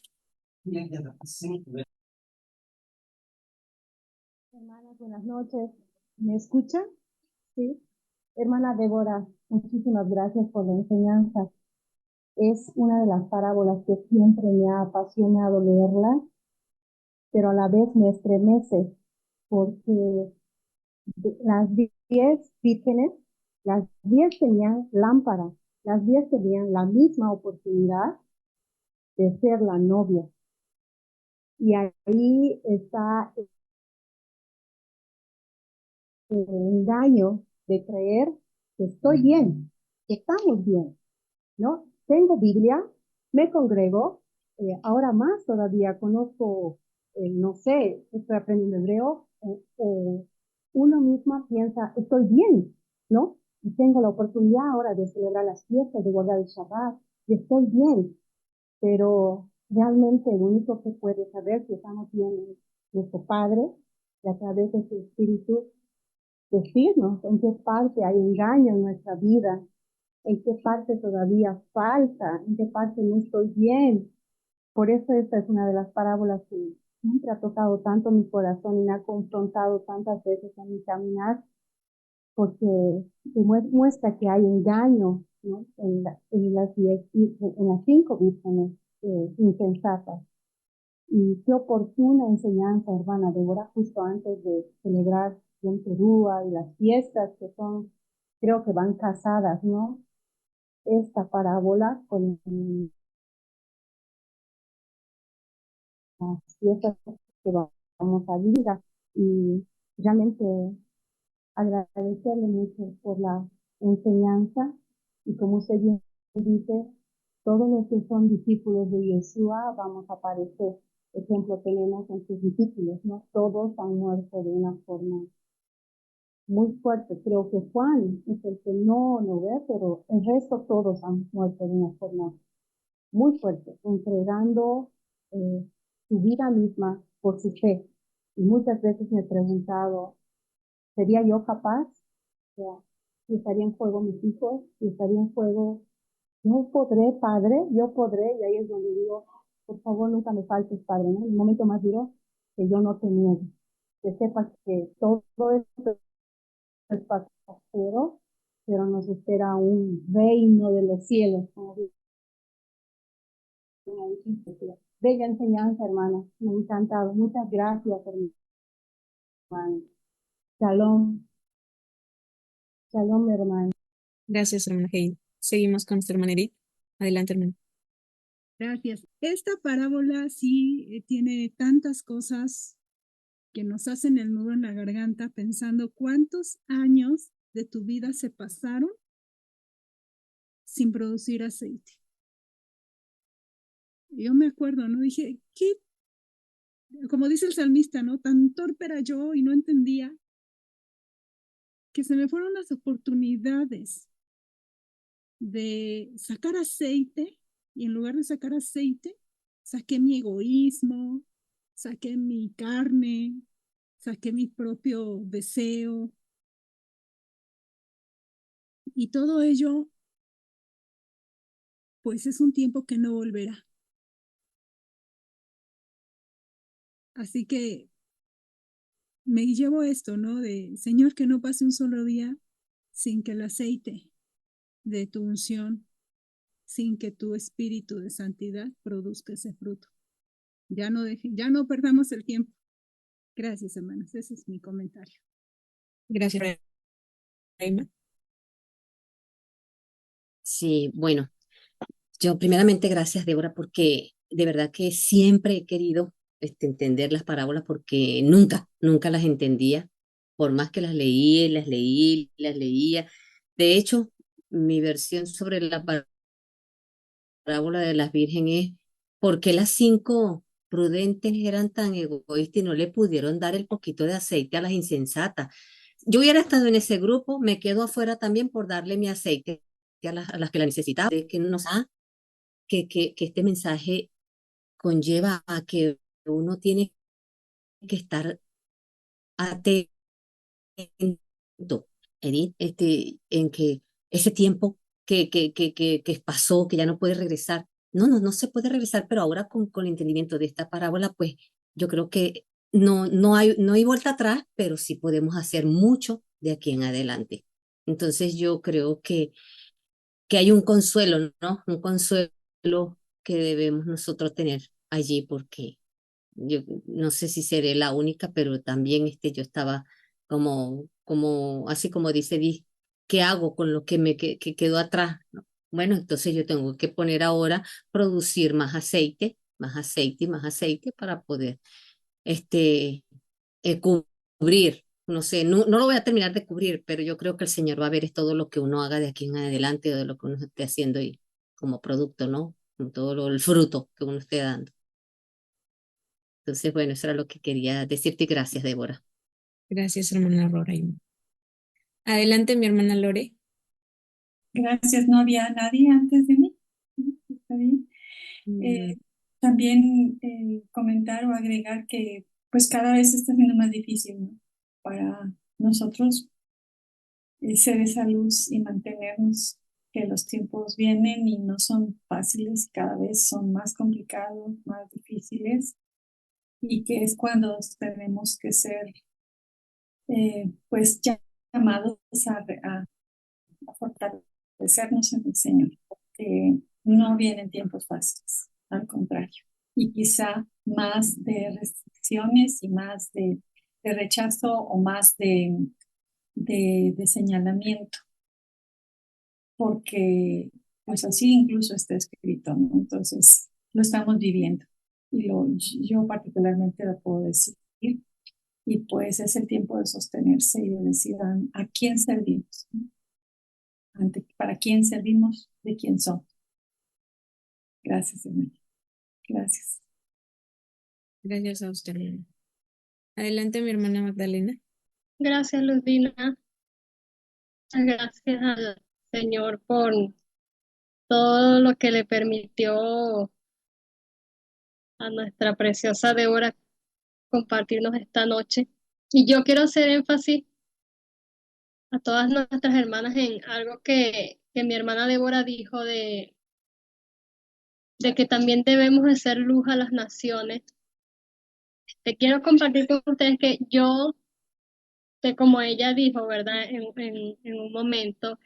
Hermanas, buenas noches. ¿Me escuchan? Sí. Hermana Débora, muchísimas gracias por la enseñanza. Es una de las parábolas que siempre me ha apasionado leerla, pero a la vez me estremece porque las 10 vírgenes, las 10 tenían lámpara, las 10 tenían la misma oportunidad de ser la novia. Y ahí está el engaño de creer que estoy bien, que estamos bien, ¿no? Tengo Biblia, me congrego, ahora más todavía conozco, no sé, estoy aprendiendo hebreo, uno misma piensa, estoy bien, ¿no? Y tengo la oportunidad ahora de celebrar las fiestas, de guardar el Shabbat, y estoy bien, pero realmente lo único que puede saber si estamos bien es nuestro Padre, y a través de su Espíritu, decirnos en qué parte hay engaño en nuestra vida, en qué parte todavía falta, en qué parte no estoy bien. Por eso esta es una de las parábolas que siempre ha tocado tanto mi corazón y me ha confrontado tantas veces en mi caminar, porque muestra que hay engaño, ¿no? En las 5 vírgenes insensatas. Y qué oportuna enseñanza, hermana Débora, justo antes de celebrar en Perú y las fiestas que son, creo que van casadas, ¿no? Esta parábola con las fiestas que vamos a vivir y realmente agradecerle mucho por la enseñanza y como usted bien dice, todos los que son discípulos de Yeshua vamos a aparecer. Ejemplo tenemos en sus discípulos, ¿no? Todos han muerto de una forma muy fuerte. Creo que Juan es el que no ve, pero el resto todos han muerto de una forma muy fuerte, entregando eh, su vida misma por su fe. Y muchas veces me he preguntado, ¿sería yo capaz? O sea, si estaría en juego mis hijos, si estaría en juego, yo podré, Padre, yo podré, y ahí es donde digo, por favor, nunca me faltes, Padre, ¿no? En el momento más duro, que yo no te niegue, que sepas que todo esto es pasajero, pero nos espera un reino de los cielos, como dice una escritura. Bella enseñanza, hermana, me ha encantado. Muchas gracias, hermano. Shalom, shalom, hermano. Gracias, hermana Heidi. Seguimos con nuestra hermana Edith. Adelante, hermana. Gracias. Esta parábola sí tiene tantas cosas que nos hacen el nudo en la garganta pensando cuántos años de tu vida se pasaron sin producir aceite. Yo me acuerdo, ¿no? Dije, ¿qué? Como dice el salmista, ¿no? Tan torpe era yo y no entendía que se me fueron las oportunidades de sacar aceite y en lugar de sacar aceite, saqué mi egoísmo, saqué mi carne, saqué mi propio deseo y todo ello, pues es un tiempo que no volverá. Así que me llevo esto, ¿no? De, Señor, que no pase un solo día sin que el aceite de tu unción, sin que tu espíritu de santidad produzca ese fruto. Ya no perdamos el tiempo. Gracias, hermanos. Ese es mi comentario. Gracias, Reina. Sí, bueno, yo primeramente gracias, Débora, porque de verdad que siempre he querido entender las parábolas porque nunca las entendía, por más que las leí, las leí, las leía. De hecho, mi versión sobre la parábola de las vírgenes es por qué las cinco prudentes eran tan egoístas y no le pudieron dar el poquito de aceite a las insensatas. Yo hubiera estado en ese grupo, me quedo afuera también por darle mi aceite a las que la necesitaban, de que nos que este mensaje conlleva a que uno tiene que estar atento, Edith, en que ese tiempo que pasó, que ya no puede regresar, no se puede regresar, pero ahora con el entendimiento de esta parábola, pues yo creo que no hay vuelta atrás, pero sí podemos hacer mucho de aquí en adelante. Entonces yo creo que hay un consuelo, ¿no? Un consuelo que debemos nosotros tener allí, porque yo no sé si seré la única, pero también yo estaba así como dice Di, ¿qué hago con lo que que quedó atrás? ¿No? Bueno, entonces yo tengo que poner ahora, producir más aceite, más aceite y más aceite para poder cubrir. No sé, no lo voy a terminar de cubrir, pero yo creo que el Señor va a ver es todo lo que uno haga de aquí en adelante o de lo que uno esté haciendo y como producto, ¿no? Con todo el fruto que uno esté dando. Entonces, bueno, eso era lo que quería decirte y gracias, Débora. Gracias, hermana Roraima. Adelante, mi hermana Lore. Gracias, no había nadie antes de mí. Está bien. También comentar o agregar que pues cada vez está siendo más difícil, ¿no? Para nosotros ser esa luz y mantenernos, que los tiempos vienen y no son fáciles, cada vez son más complicados, más difíciles, y que es cuando tenemos que ser pues llamados a fortalecernos en el Señor, porque no vienen tiempos fáciles, al contrario, y quizá más de restricciones y más de rechazo o más de señalamiento, porque pues así incluso está escrito, ¿no? Entonces lo estamos viviendo y yo particularmente lo puedo decir, y pues es el tiempo de sostenerse y de decir a quién servimos, ¿no? ¿Para quién servimos? ¿De quién somos? Gracias, hermano. Gracias. Gracias a usted, hermana. Adelante, mi hermana Magdalena. Gracias, Luzvina. Gracias al Señor por todo lo que le permitió a nuestra preciosa Débora compartirnos esta noche. Y yo quiero hacer énfasis a todas nuestras hermanas en algo que mi hermana Débora dijo de que también debemos de ser luz a las naciones. Te quiero compartir con ustedes que yo, como ella dijo, ¿verdad? En un momento,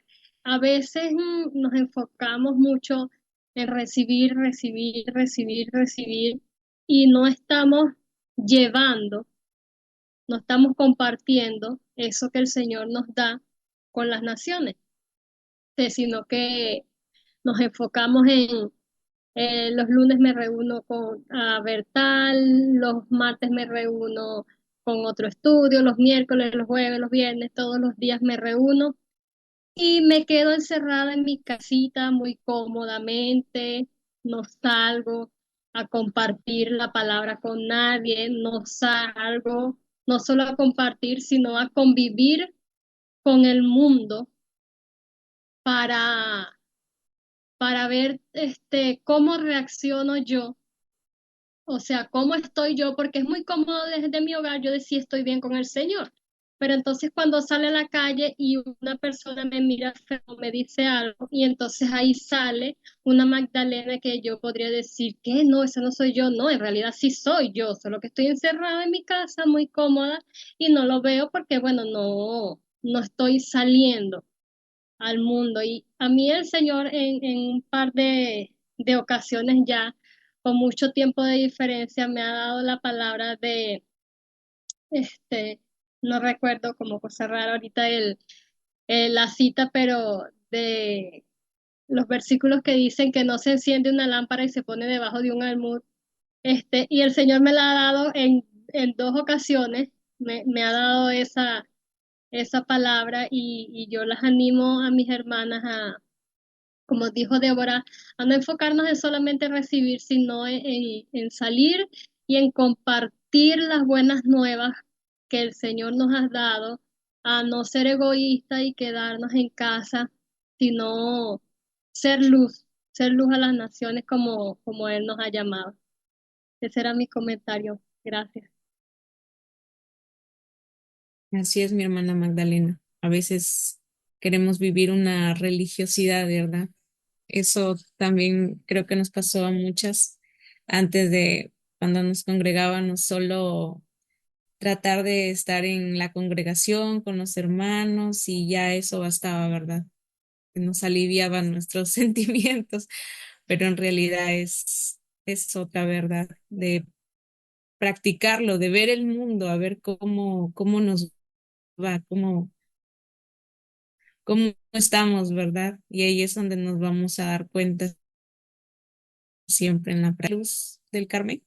a veces nos enfocamos mucho en recibir, recibir, recibir, recibir y no estamos llevando, no estamos compartiendo eso que el Señor nos da con las naciones, sino que nos enfocamos en los lunes me reúno con a ver tal, los martes me reúno con otro estudio, los miércoles, los jueves, los viernes, todos los días me reúno y me quedo encerrada en mi casita muy cómodamente, no salgo a compartir la palabra con nadie, no salgo no solo a compartir, sino a convivir con el mundo para, para ver cómo reacciono yo. O sea, ¿cómo estoy yo? Porque es muy cómodo desde mi hogar yo decir estoy bien con el Señor. Pero entonces cuando sale a la calle y una persona me mira feo, me dice algo, y entonces ahí sale una Magdalena que yo podría decir que no, esa no soy yo. No, en realidad sí soy yo, solo que estoy encerrada en mi casa muy cómoda y no lo veo porque, bueno, no estoy saliendo al mundo. Y a mí el Señor en un par de ocasiones ya, con mucho tiempo de diferencia, me ha dado la palabra de, este, no recuerdo como cosa rara ahorita la cita, pero de los versículos que dicen que no se enciende una lámpara y se pone debajo de un almud. Y el Señor me la ha dado en dos ocasiones, me ha dado esa palabra y yo las animo a mis hermanas a, como dijo Débora, a no enfocarnos en solamente recibir, sino en salir y en compartir las buenas nuevas que el Señor nos ha dado, a no ser egoísta y quedarnos en casa, sino ser luz a las naciones como Él nos ha llamado. Ese era mi comentario. Gracias. Así es, mi hermana Magdalena. A veces queremos vivir una religiosidad, ¿verdad? Eso también creo que nos pasó a muchas antes de cuando nos congregábamos, solo tratar de estar en la congregación con los hermanos y ya eso bastaba, ¿verdad? Que nos aliviaban nuestros sentimientos, pero en realidad es otra verdad de practicarlo, de ver el mundo, a ver cómo nos va, cómo estamos, ¿verdad? Y ahí es donde nos vamos a dar cuenta siempre en la luz del Carmen.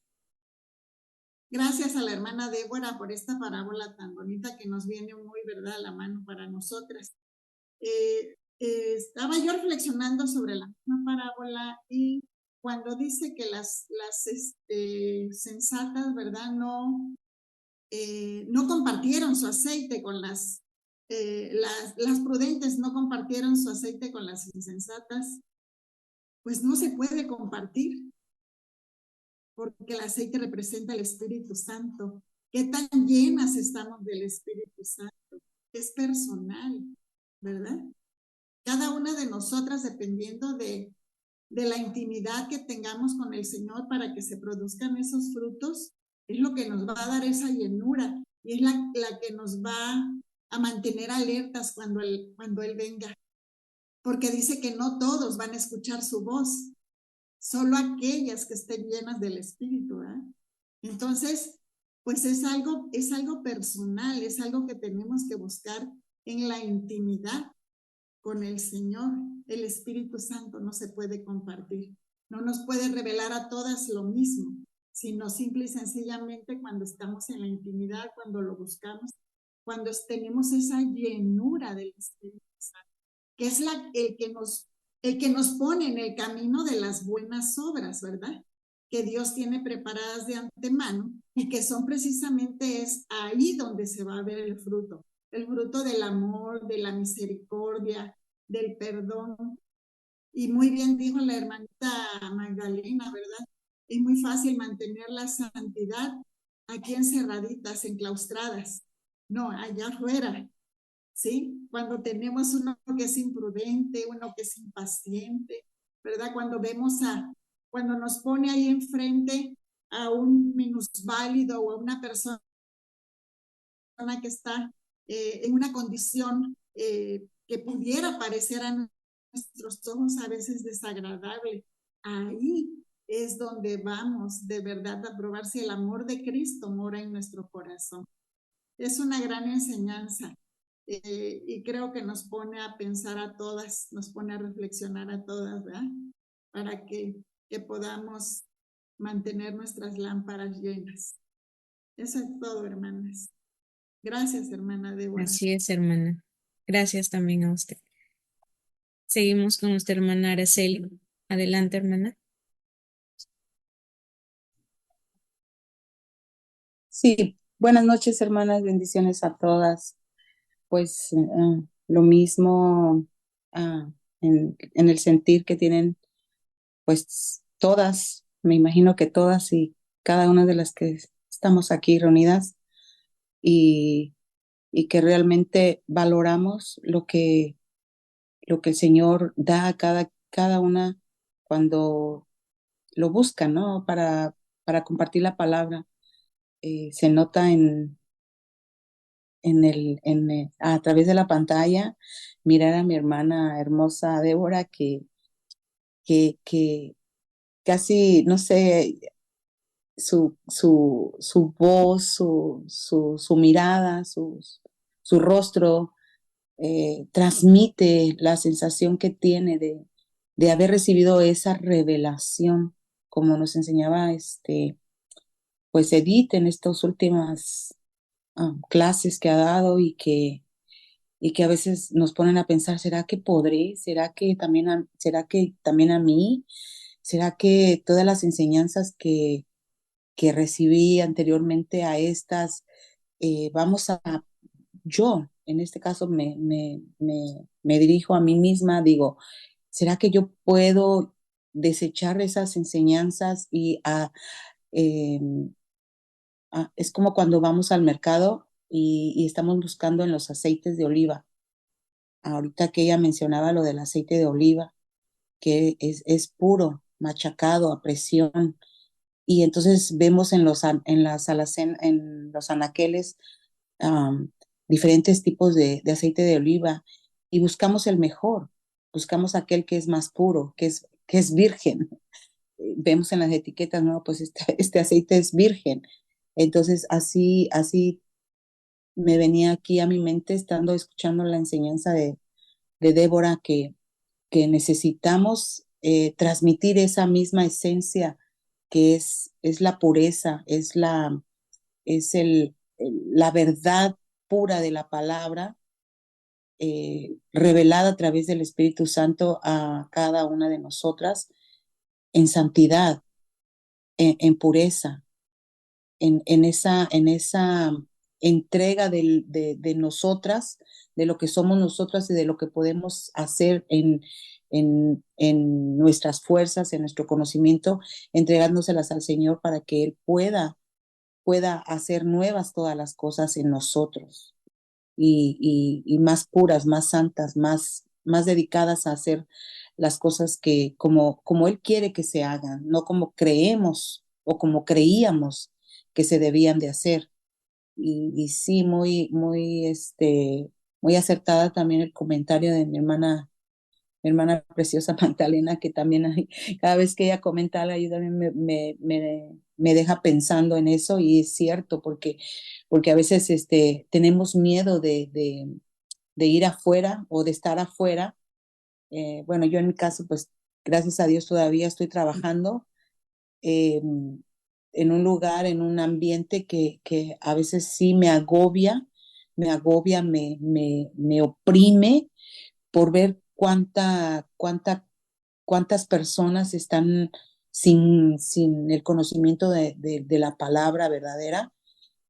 Gracias a la hermana Débora por esta parábola tan bonita que nos viene muy, ¿verdad?, a la mano para nosotras. Estaba yo reflexionando sobre la misma parábola y cuando dice que las sensatas, ¿verdad?, no compartieron su aceite con las prudentes no compartieron su aceite con las insensatas, pues no se puede compartir, porque el aceite representa el Espíritu Santo. ¿Qué tan llenas estamos del Espíritu Santo? Es personal, ¿verdad? Cada una de nosotras, dependiendo de la intimidad que tengamos con el Señor para que se produzcan esos frutos, es lo que nos va a dar esa llenura y es la que nos va a mantener alertas cuando Él venga. Porque dice que no todos van a escuchar su voz, solo aquellas que estén llenas del Espíritu, ¿eh? Entonces, pues es algo personal, es algo que tenemos que buscar en la intimidad con el Señor. El Espíritu Santo no se puede compartir, no nos puede revelar a todas lo mismo, sino simple y sencillamente cuando estamos en la intimidad, cuando lo buscamos, cuando tenemos esa llenura del Espíritu Santo, que es el que nos pone en el camino de las buenas obras, ¿verdad?, que Dios tiene preparadas de antemano y que son precisamente es ahí donde se va a ver el fruto del amor, de la misericordia, del perdón. Y muy bien dijo la hermanita Magdalena, ¿verdad? Es muy fácil mantener la santidad aquí encerraditas, enclaustradas. No, allá afuera, ¿sí? Cuando tenemos uno que es imprudente, uno que es impaciente, ¿verdad? Cuando nos pone ahí enfrente a un minusválido o a una persona que está en una condición que pudiera parecer a nuestros ojos a veces desagradable. Ahí es donde vamos de verdad a probar si el amor de Cristo mora en nuestro corazón. Es una gran enseñanza y creo que nos pone a pensar a todas, nos pone a reflexionar a todas, ¿verdad? Para que podamos mantener nuestras lámparas llenas. Eso es todo, hermanas. Gracias, hermana Débora. Así es, hermana. Gracias también a usted. Seguimos con nuestra hermana Araceli. Adelante, hermana. Sí, buenas noches, hermanas, bendiciones a todas. Pues lo mismo en el sentir que tienen, pues todas, me imagino que todas y cada una de las que estamos aquí reunidas y, y que realmente valoramos lo que el Señor da a cada una cuando lo busca, ¿no? Para compartir la palabra. Se nota a través de la pantalla, mirar a mi hermana hermosa Débora, que casi, no sé, su voz, su mirada, su rostro, transmite la sensación que tiene de haber recibido esa revelación, como nos enseñaba pues Edith en estas últimas clases que ha dado y que a veces nos ponen a pensar, ¿será que podré? ¿Será que también a mí? ¿Será que todas las enseñanzas que recibí anteriormente a estas, vamos a, yo, en este caso me dirijo a mí misma, digo, ¿será que yo puedo desechar esas enseñanzas eh, es como cuando vamos al mercado y estamos buscando en los aceites de oliva? Ahorita que ella mencionaba lo del aceite de oliva, que es puro, machacado a presión, y entonces vemos en los anaqueles um, diferentes tipos de aceite de oliva y buscamos el mejor, buscamos aquel que es más puro, que es virgen. Vemos en las etiquetas, no, pues este aceite es virgen. Entonces así me venía aquí a mi mente estando escuchando la enseñanza de Débora que necesitamos transmitir esa misma esencia que es la pureza, la verdad pura de la palabra revelada a través del Espíritu Santo a cada una de nosotras en santidad, en pureza, en esa entrega de nosotras, de lo que somos nosotras y de lo que podemos hacer en nuestras fuerzas, en nuestro conocimiento, entregándoselas al Señor para que Él pueda hacer nuevas todas las cosas en nosotros y más puras, más santas, más dedicadas a hacer las cosas que como Él quiere que se hagan, no como creemos o como creíamos que se debían de hacer. Y sí, muy acertada también el comentario de mi hermana preciosa Magdalena, que también cada vez que ella comenta algo, yo también me deja pensando en eso, y es cierto, porque a veces tenemos miedo de ir afuera o de estar afuera. Bueno, yo en mi caso, pues gracias a Dios todavía estoy trabajando eh, en un lugar, en un ambiente que a veces sí me oprime por ver cuántas personas están sin el conocimiento de la palabra verdadera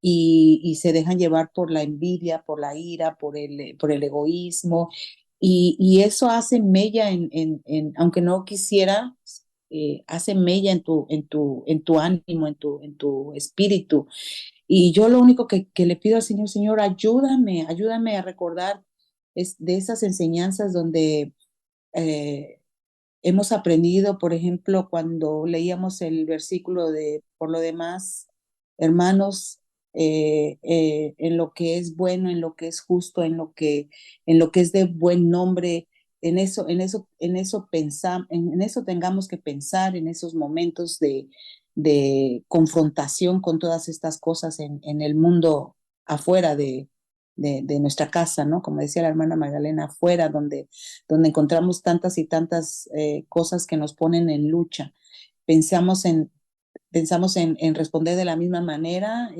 y se dejan llevar por la envidia, por la ira, por el egoísmo. Y eso hace mella aunque no quisiera, hace mella en tu ánimo, en tu espíritu. Y yo lo único que le pido al Señor, Señor, ayúdame a recordar de esas enseñanzas donde hemos aprendido, por ejemplo, cuando leíamos el versículo de, por lo demás, hermanos, en lo que es bueno, en lo que es justo, en lo que es de buen nombre, en eso tengamos que pensar en esos momentos de confrontación con todas estas cosas en el mundo afuera de nuestra casa, ¿no? Como decía la hermana Magdalena, afuera, donde encontramos tantas y tantas cosas que nos ponen en lucha. Pensamos en responder de la misma manera,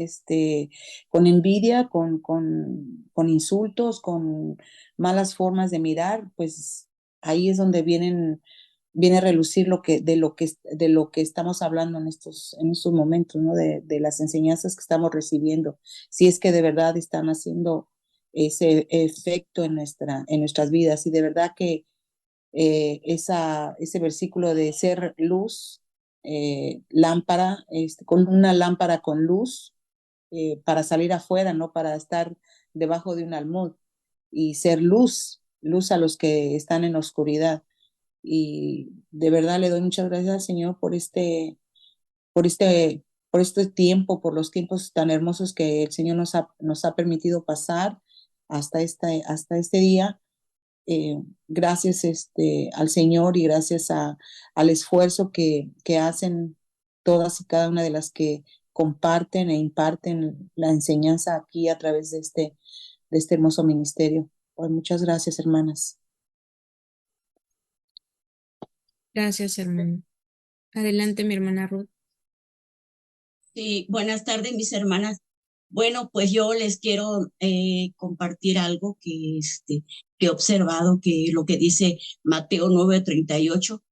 con envidia, con insultos, con malas formas de mirar, pues ahí es donde viene a relucir de lo que estamos hablando en estos momentos, ¿no? De las enseñanzas que estamos recibiendo, si es que de verdad están haciendo ese efecto en nuestras vidas, y de verdad que ese versículo de ser luz, lámpara, con una lámpara con luz, para salir afuera, no para estar debajo de un almud, y ser luz a los que están en la oscuridad. Y de verdad le doy muchas gracias al Señor por este, por este tiempo, por los tiempos tan hermosos que el Señor nos ha permitido pasar hasta este día. Gracias al Señor, y gracias al esfuerzo que hacen todas y cada una de las que comparten e imparten la enseñanza aquí a través de este hermoso ministerio. Pues muchas gracias, hermanas. Gracias, hermano. Adelante, mi hermana Ruth. Sí, buenas tardes, mis hermanas. Bueno, pues yo les quiero compartir algo que he observado, que lo que dice Mateo 9:38,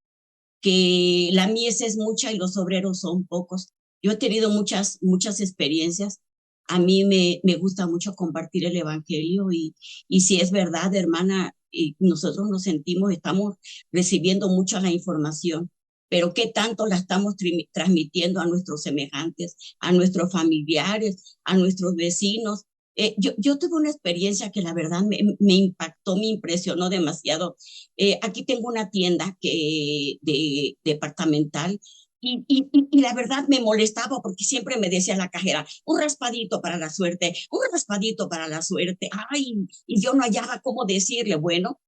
que la mies es mucha y los obreros son pocos. Yo he tenido muchas experiencias. A mí me gusta mucho compartir el evangelio, y si es verdad, hermana, nosotros nos sentimos, estamos recibiendo mucha la información, pero ¿qué tanto la estamos transmitiendo a nuestros semejantes, a nuestros familiares, a nuestros vecinos? Yo tuve una experiencia que la verdad me impactó, me impresionó demasiado. Aquí tengo una tienda departamental, y la verdad me molestaba porque siempre me decía la cajera, un raspadito para la suerte, un raspadito para la suerte. Ay, y yo no hallaba cómo decirle. Bueno,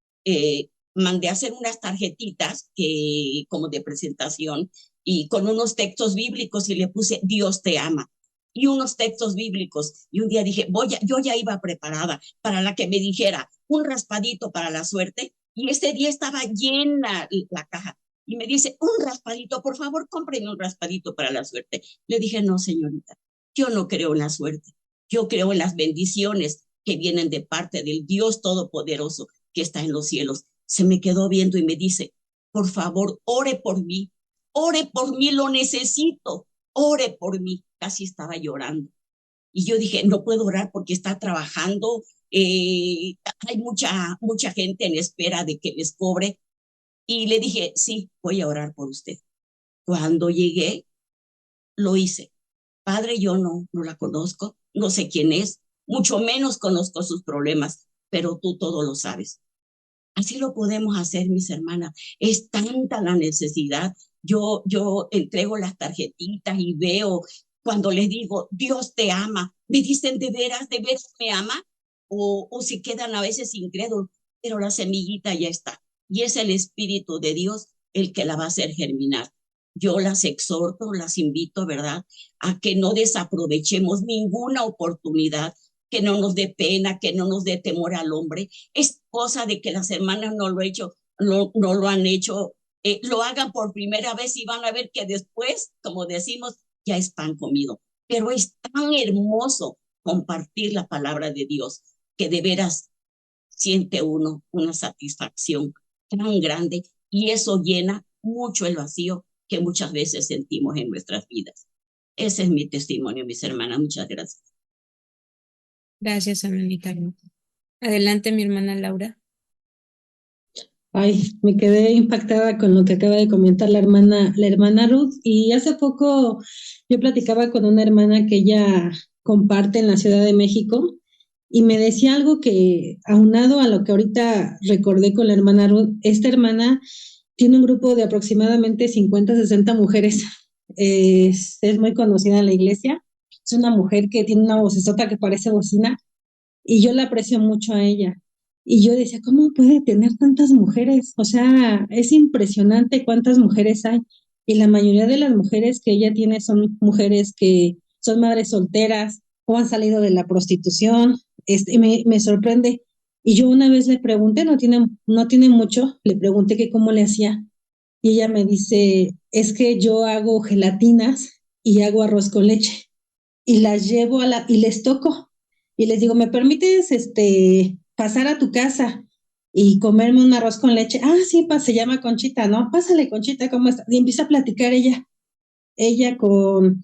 mandé a hacer unas tarjetitas como de presentación, y con unos textos bíblicos, y le puse Dios te ama, y unos textos bíblicos. Y un día dije, yo ya iba preparada para la que me dijera un raspadito para la suerte, y ese día estaba llena la caja. Y me dice, un raspadito, por favor, cómpreme un raspadito para la suerte. Le dije, no, señorita, yo no creo en la suerte. Yo creo en las bendiciones que vienen de parte del Dios Todopoderoso que está en los cielos. Se me quedó viendo y me dice, por favor, ore por mí, lo necesito, ore por mí. Casi estaba llorando. Y yo dije, no puedo orar porque está trabajando, hay mucha gente en espera de que les cobre. Y le dije, sí, voy a orar por usted. Cuando llegué, lo hice. Padre, yo no la conozco, no sé quién es, mucho menos conozco sus problemas, pero tú todo lo sabes. Así lo podemos hacer, mis hermanas. Es tanta la necesidad. Yo entrego las tarjetitas y veo, cuando les digo, Dios te ama, me dicen, de veras me ama? O si quedan a veces incrédulos, pero la semillita ya está. Y es el Espíritu de Dios el que la va a hacer germinar. Yo las exhorto, las invito, ¿verdad?, a que no desaprovechemos ninguna oportunidad, que no nos dé pena, que no nos dé temor al hombre. Es cosa de que las hermanas no lo han hecho, lo hagan por primera vez, y van a ver que después, como decimos, ya es pan comido. Pero es tan hermoso compartir la palabra de Dios, que de veras siente uno una satisfacción tan grande, y eso llena mucho el vacío que muchas veces sentimos en nuestras vidas. Ese es mi testimonio, mis hermanas. Muchas gracias. Gracias, hermanita Ruth. Adelante, mi hermana Laura. Ay, me quedé impactada con lo que acaba de comentar la hermana Ruth. Y hace poco yo platicaba con una hermana que ella comparte en la Ciudad de México, y me decía algo que, aunado a lo que ahorita recordé con la hermana Ruth, esta hermana tiene un grupo de aproximadamente 50, 60 mujeres. Es muy conocida en la iglesia. Es una mujer que tiene una vocesota que parece bocina y yo la aprecio mucho a ella. Y yo decía, ¿cómo puede tener tantas mujeres? O sea, es impresionante cuántas mujeres hay. Y la mayoría de las mujeres que ella tiene son mujeres que son madres solteras o han salido de la prostitución. Me sorprende. Y yo una vez le pregunté, no tiene mucho, le pregunté que cómo le hacía. Y ella me dice, es que yo hago gelatinas y hago arroz con leche y las llevo y les toco y les digo, ¿me permites pasar a tu casa y comerme un arroz con leche? Ah, sí, se llama Conchita, ¿no? Pásale, Conchita, ¿cómo está? Y empieza a platicar ella con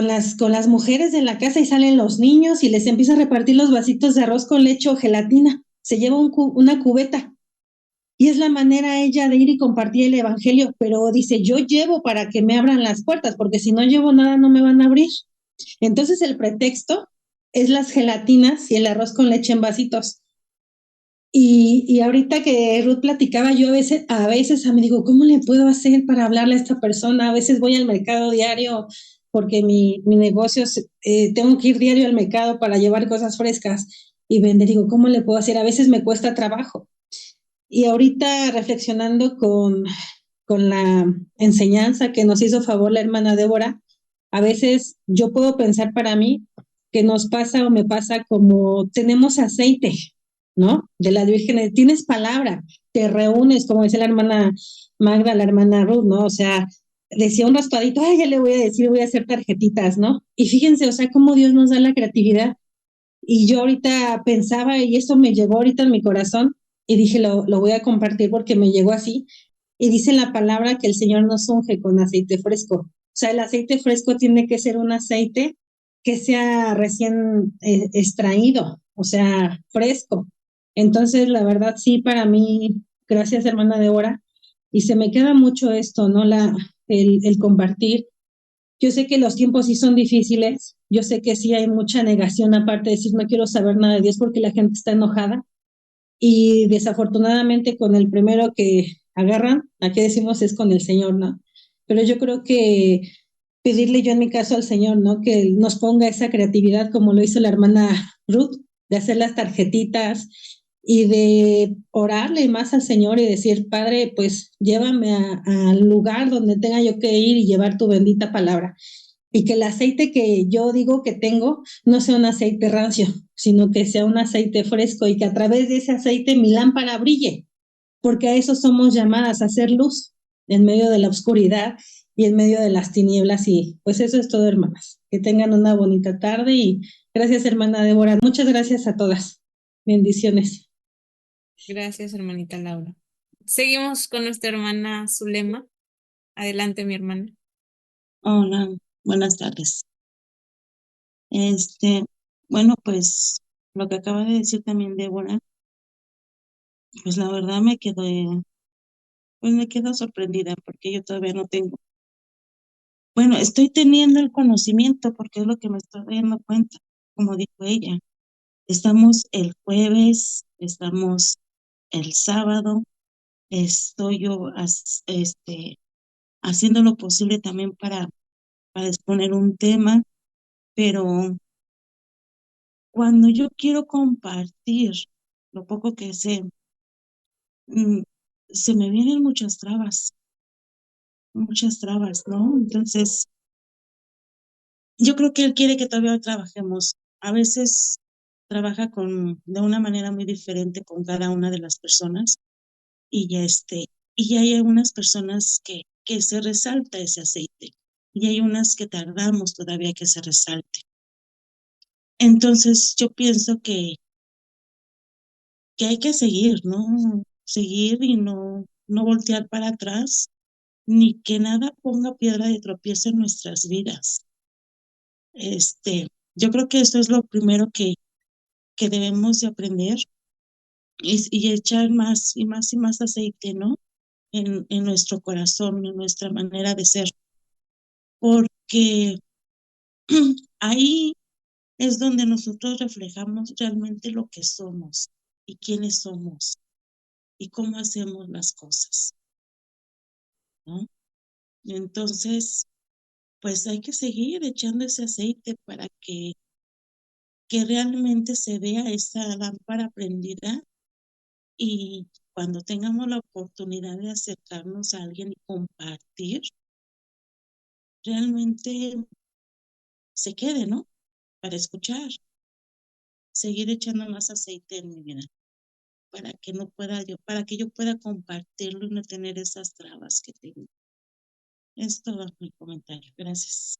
las mujeres de la casa y salen los niños y les empieza a repartir los vasitos de arroz con leche o gelatina. Se lleva una cubeta. Y es la manera ella de ir y compartir el evangelio, pero dice, yo llevo para que me abran las puertas, porque si no llevo nada no me van a abrir. Entonces el pretexto es las gelatinas y el arroz con leche en vasitos. Y ahorita que Ruth platicaba, yo a veces me digo, ¿cómo le puedo hacer para hablarle a esta persona? A veces voy al mercado diario porque mi negocio, tengo que ir diario al mercado para llevar cosas frescas y vender. Digo, ¿cómo le puedo hacer? A veces me cuesta trabajo. Y ahorita reflexionando con la enseñanza que nos hizo favor la hermana Débora, a veces yo puedo pensar para mí que nos pasa o me pasa como tenemos aceite, ¿no? De las vírgenes, tienes palabra, te reúnes, como decía la hermana Magda, la hermana Ruth, ¿no? O sea, decía un raspadito, ay, ya le voy a decir, voy a hacer tarjetitas, ¿no? Y fíjense, o sea, cómo Dios nos da la creatividad. Y yo ahorita pensaba, y esto me llegó ahorita en mi corazón, y dije, lo voy a compartir porque me llegó así. Y dice la palabra que el Señor nos unge con aceite fresco. O sea, el aceite fresco tiene que ser un aceite que sea recién extraído, o sea, fresco. Entonces, la verdad, sí, para mí, gracias, hermana Débora, y se me queda mucho esto, ¿no? El compartir. Yo sé que los tiempos sí son difíciles, yo sé que sí hay mucha negación, aparte de decir no quiero saber nada de Dios porque la gente está enojada y desafortunadamente con el primero que agarran, aquí decimos es con el Señor, ¿no? Pero yo creo que pedirle yo en mi caso al Señor, ¿no? Que Él nos ponga esa creatividad como lo hizo la hermana Ruth, de hacer las tarjetitas y de orarle más al Señor y decir, Padre, pues llévame al lugar donde tenga yo que ir y llevar tu bendita palabra. Y que el aceite que yo digo que tengo no sea un aceite rancio, sino que sea un aceite fresco y que a través de ese aceite mi lámpara brille, porque a eso somos llamadas, a hacer luz en medio de la oscuridad y en medio de las tinieblas. Y pues eso es todo, hermanas. Que tengan una bonita tarde y gracias, hermana Débora. Muchas gracias a todas. Bendiciones. Gracias, hermanita Laura. Seguimos con nuestra hermana Zulema. Adelante, mi hermana. Hola, buenas tardes. Bueno, pues lo que acaba de decir también Débora, pues la verdad me quedo sorprendida porque yo todavía no tengo. Bueno, estoy teniendo el conocimiento porque es lo que me estoy dando cuenta, como dijo ella. Estamos el jueves, estamos el sábado, estoy yo haciendo lo posible también para exponer un tema, pero cuando yo quiero compartir lo poco que sé, mm, se me vienen muchas trabas, ¿no? Entonces, yo creo que él quiere que todavía trabajemos. A veces trabaja de una manera muy diferente con cada una de las personas y hay algunas personas que se resalta ese aceite y hay unas que tardamos todavía que se resalte. Entonces, yo pienso que hay que seguir, ¿no? Seguir y no voltear para atrás, ni que nada ponga piedra de tropiezo en nuestras vidas. Yo creo que esto es lo primero que debemos de aprender y echar más y más y más aceite, ¿no? En nuestro corazón, en nuestra manera de ser, porque ahí es donde nosotros reflejamos realmente lo que somos y quiénes somos y cómo hacemos las cosas, ¿no? Y entonces, pues hay que seguir echando ese aceite para que realmente se vea esa lámpara prendida y cuando tengamos la oportunidad de acercarnos a alguien y compartir, realmente se quede, ¿no? Para escuchar, seguir echando más aceite en mi vida, para que yo pueda compartirlo y no tener esas trabas que tengo. Es todo mi comentario. Gracias.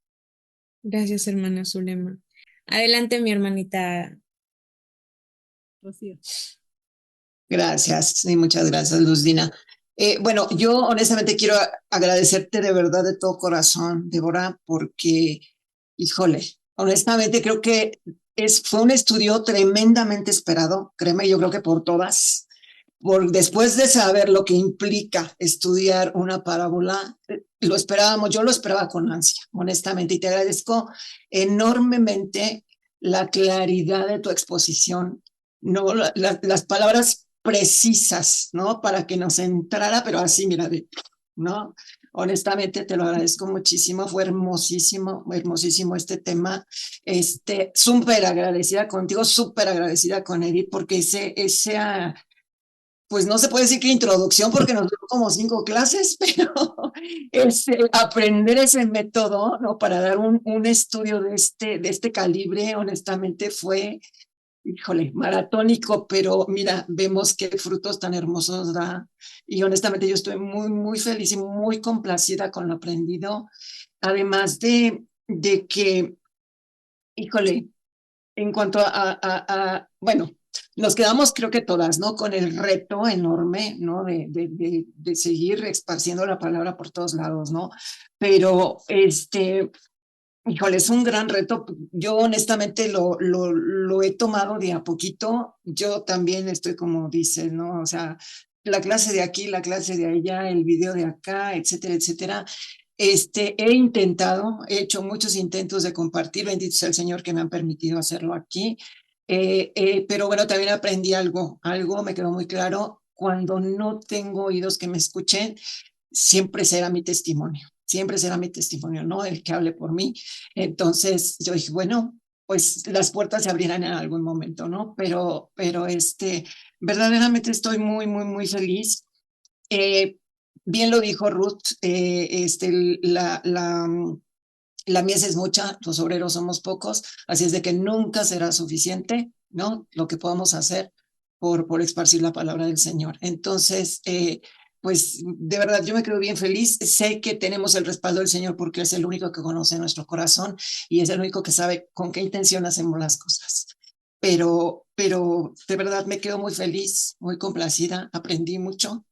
Gracias, hermana Zulema. Adelante, mi hermanita Rocío. Gracias, sí, muchas gracias, Luzdina. Bueno, yo honestamente quiero agradecerte de verdad de todo corazón, Débora, porque, híjole, honestamente creo que fue un estudio tremendamente esperado, créeme, yo creo que por todas. Después de saber lo que implica estudiar una parábola, lo esperábamos, yo lo esperaba con ansia, honestamente, y te agradezco enormemente la claridad de tu exposición, no las palabras precisas, ¿no? Para que nos entrara, pero así, mira, ¿no? Honestamente te lo agradezco muchísimo, fue hermosísimo, hermosísimo este tema, súper agradecida contigo, súper agradecida con Edith, porque pues no se puede decir que introducción porque nos duró como 5 clases, pero aprender ese método, ¿no? Para dar un estudio de este calibre, honestamente fue, híjole, maratónico, pero mira, vemos qué frutos tan hermosos da. Y honestamente yo estoy muy, muy feliz y muy complacida con lo aprendido. Además de que, híjole, en cuanto bueno, nos quedamos creo que todas, ¿no? Con el reto enorme, ¿no? De seguir esparciendo la palabra por todos lados, ¿no? Pero, híjole, es un gran reto. Yo honestamente lo he tomado de a poquito. Yo también estoy como dices, ¿no? O sea, la clase de aquí, la clase de allá, el video de acá, etcétera, etcétera. He hecho muchos intentos de compartir, bendito sea el Señor que me han permitido hacerlo aquí, pero bueno, también aprendí algo me quedó muy claro, cuando no tengo oídos que me escuchen, siempre será mi testimonio, ¿no? El que hable por mí. Entonces yo dije, bueno, pues las puertas se abrirán en algún momento, ¿no? Pero verdaderamente estoy muy, muy, muy feliz. Bien lo dijo Ruth, la mies es mucha, los obreros somos pocos, así es de que nunca será suficiente, ¿no? Lo que podamos hacer por esparcir la palabra del Señor. Entonces, pues de verdad yo me quedo bien feliz. Sé que tenemos el respaldo del Señor porque es el único que conoce nuestro corazón y es el único que sabe con qué intención hacemos las cosas. Pero de verdad me quedo muy feliz, muy complacida, aprendí mucho.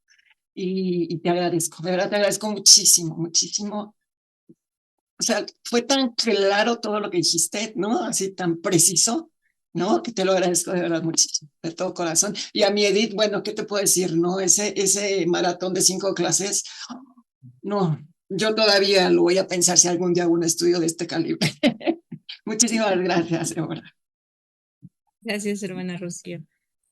Y te agradezco, de verdad te agradezco muchísimo, muchísimo. O sea, fue tan claro todo lo que dijiste, ¿no? Así tan preciso, ¿no? Que te lo agradezco de verdad muchísimo, de todo corazón. Y a mi Edith, bueno, ¿qué te puedo decir, no? Ese maratón de 5 clases, no, yo todavía lo voy a pensar si algún día hago un estudio de este calibre. Muchísimas gracias, de verdad. Gracias, hermana Rocío.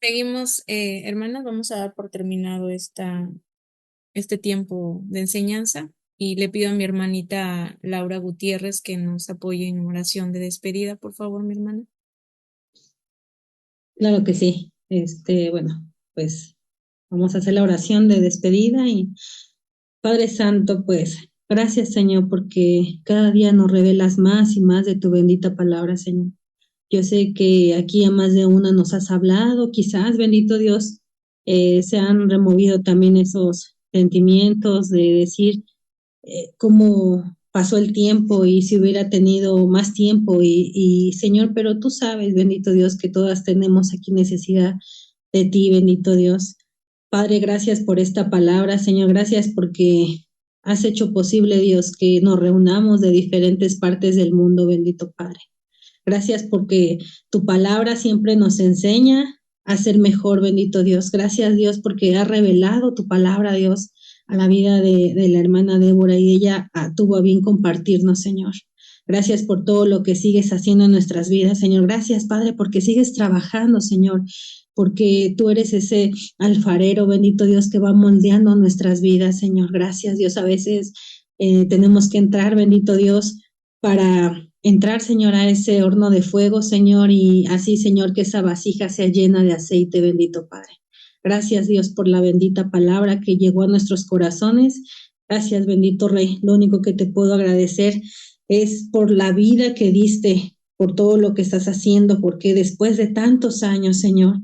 Seguimos, hermanas, vamos a dar por terminado este tiempo de enseñanza y le pido a mi hermanita Laura Gutiérrez que nos apoye en oración de despedida, por favor, mi hermana. Claro que sí. Bueno, pues vamos a hacer la oración de despedida y Padre Santo, pues gracias, Señor, porque cada día nos revelas más y más de tu bendita palabra, Señor. Yo sé que aquí a más de una nos has hablado, quizás, bendito Dios, se han removido también esos sentimientos de decir cómo pasó el tiempo y si hubiera tenido más tiempo y Señor, pero tú sabes, bendito Dios, que todas tenemos aquí necesidad de ti, bendito Dios. Padre, gracias por esta palabra, Señor, gracias porque has hecho posible, Dios, que nos reunamos de diferentes partes del mundo, bendito Padre. Gracias porque tu palabra siempre nos enseña a ser mejor, bendito Dios. Gracias, Dios, porque has revelado tu palabra, Dios, a la vida de la hermana Débora y ella tuvo a bien compartirnos, Señor. Gracias por todo lo que sigues haciendo en nuestras vidas, Señor. Gracias, Padre, porque sigues trabajando, Señor, porque tú eres ese alfarero, bendito Dios, que va moldeando nuestras vidas, Señor. Gracias, Dios. A veces tenemos que entrar, bendito Dios, para entrar, Señor, a ese horno de fuego, Señor, y así, Señor, que esa vasija sea llena de aceite, bendito Padre. Gracias, Dios, por la bendita palabra que llegó a nuestros corazones. Gracias, bendito Rey. Lo único que te puedo agradecer es por la vida que diste, por todo lo que estás haciendo, porque después de tantos años, Señor,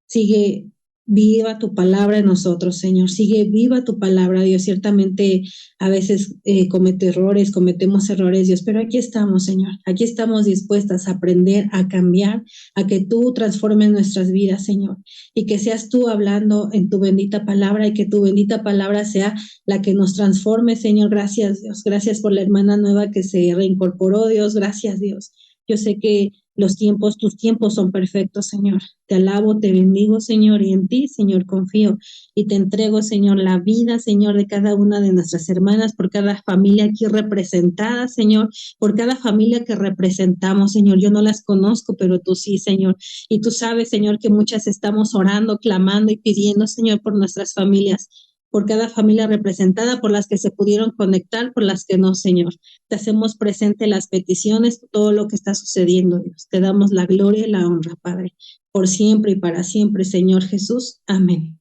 sigue viva tu palabra en nosotros, Señor. Sigue viva tu palabra, Dios. Ciertamente a veces cometemos errores, Dios, pero aquí estamos, Señor. Aquí estamos dispuestas a aprender, a cambiar, a que tú transformes nuestras vidas, Señor. Y que seas tú hablando en tu bendita palabra y que tu bendita palabra sea la que nos transforme, Señor. Gracias, Dios. Gracias por la hermana nueva que se reincorporó, Dios. Gracias, Dios. Yo sé que tus tiempos son perfectos, Señor. Te alabo, te bendigo, Señor, y en ti, Señor, confío. Y te entrego, Señor, la vida, Señor, de cada una de nuestras hermanas, por cada familia aquí representada, Señor, por cada familia que representamos, Señor. Yo no las conozco, pero tú sí, Señor. Y tú sabes, Señor, que muchas estamos orando, clamando y pidiendo, Señor, por nuestras familias, por cada familia representada, por las que se pudieron conectar, por las que no, Señor. Te hacemos presente las peticiones, todo lo que está sucediendo, Dios. Te damos la gloria y la honra, Padre, por siempre y para siempre, Señor Jesús. Amén.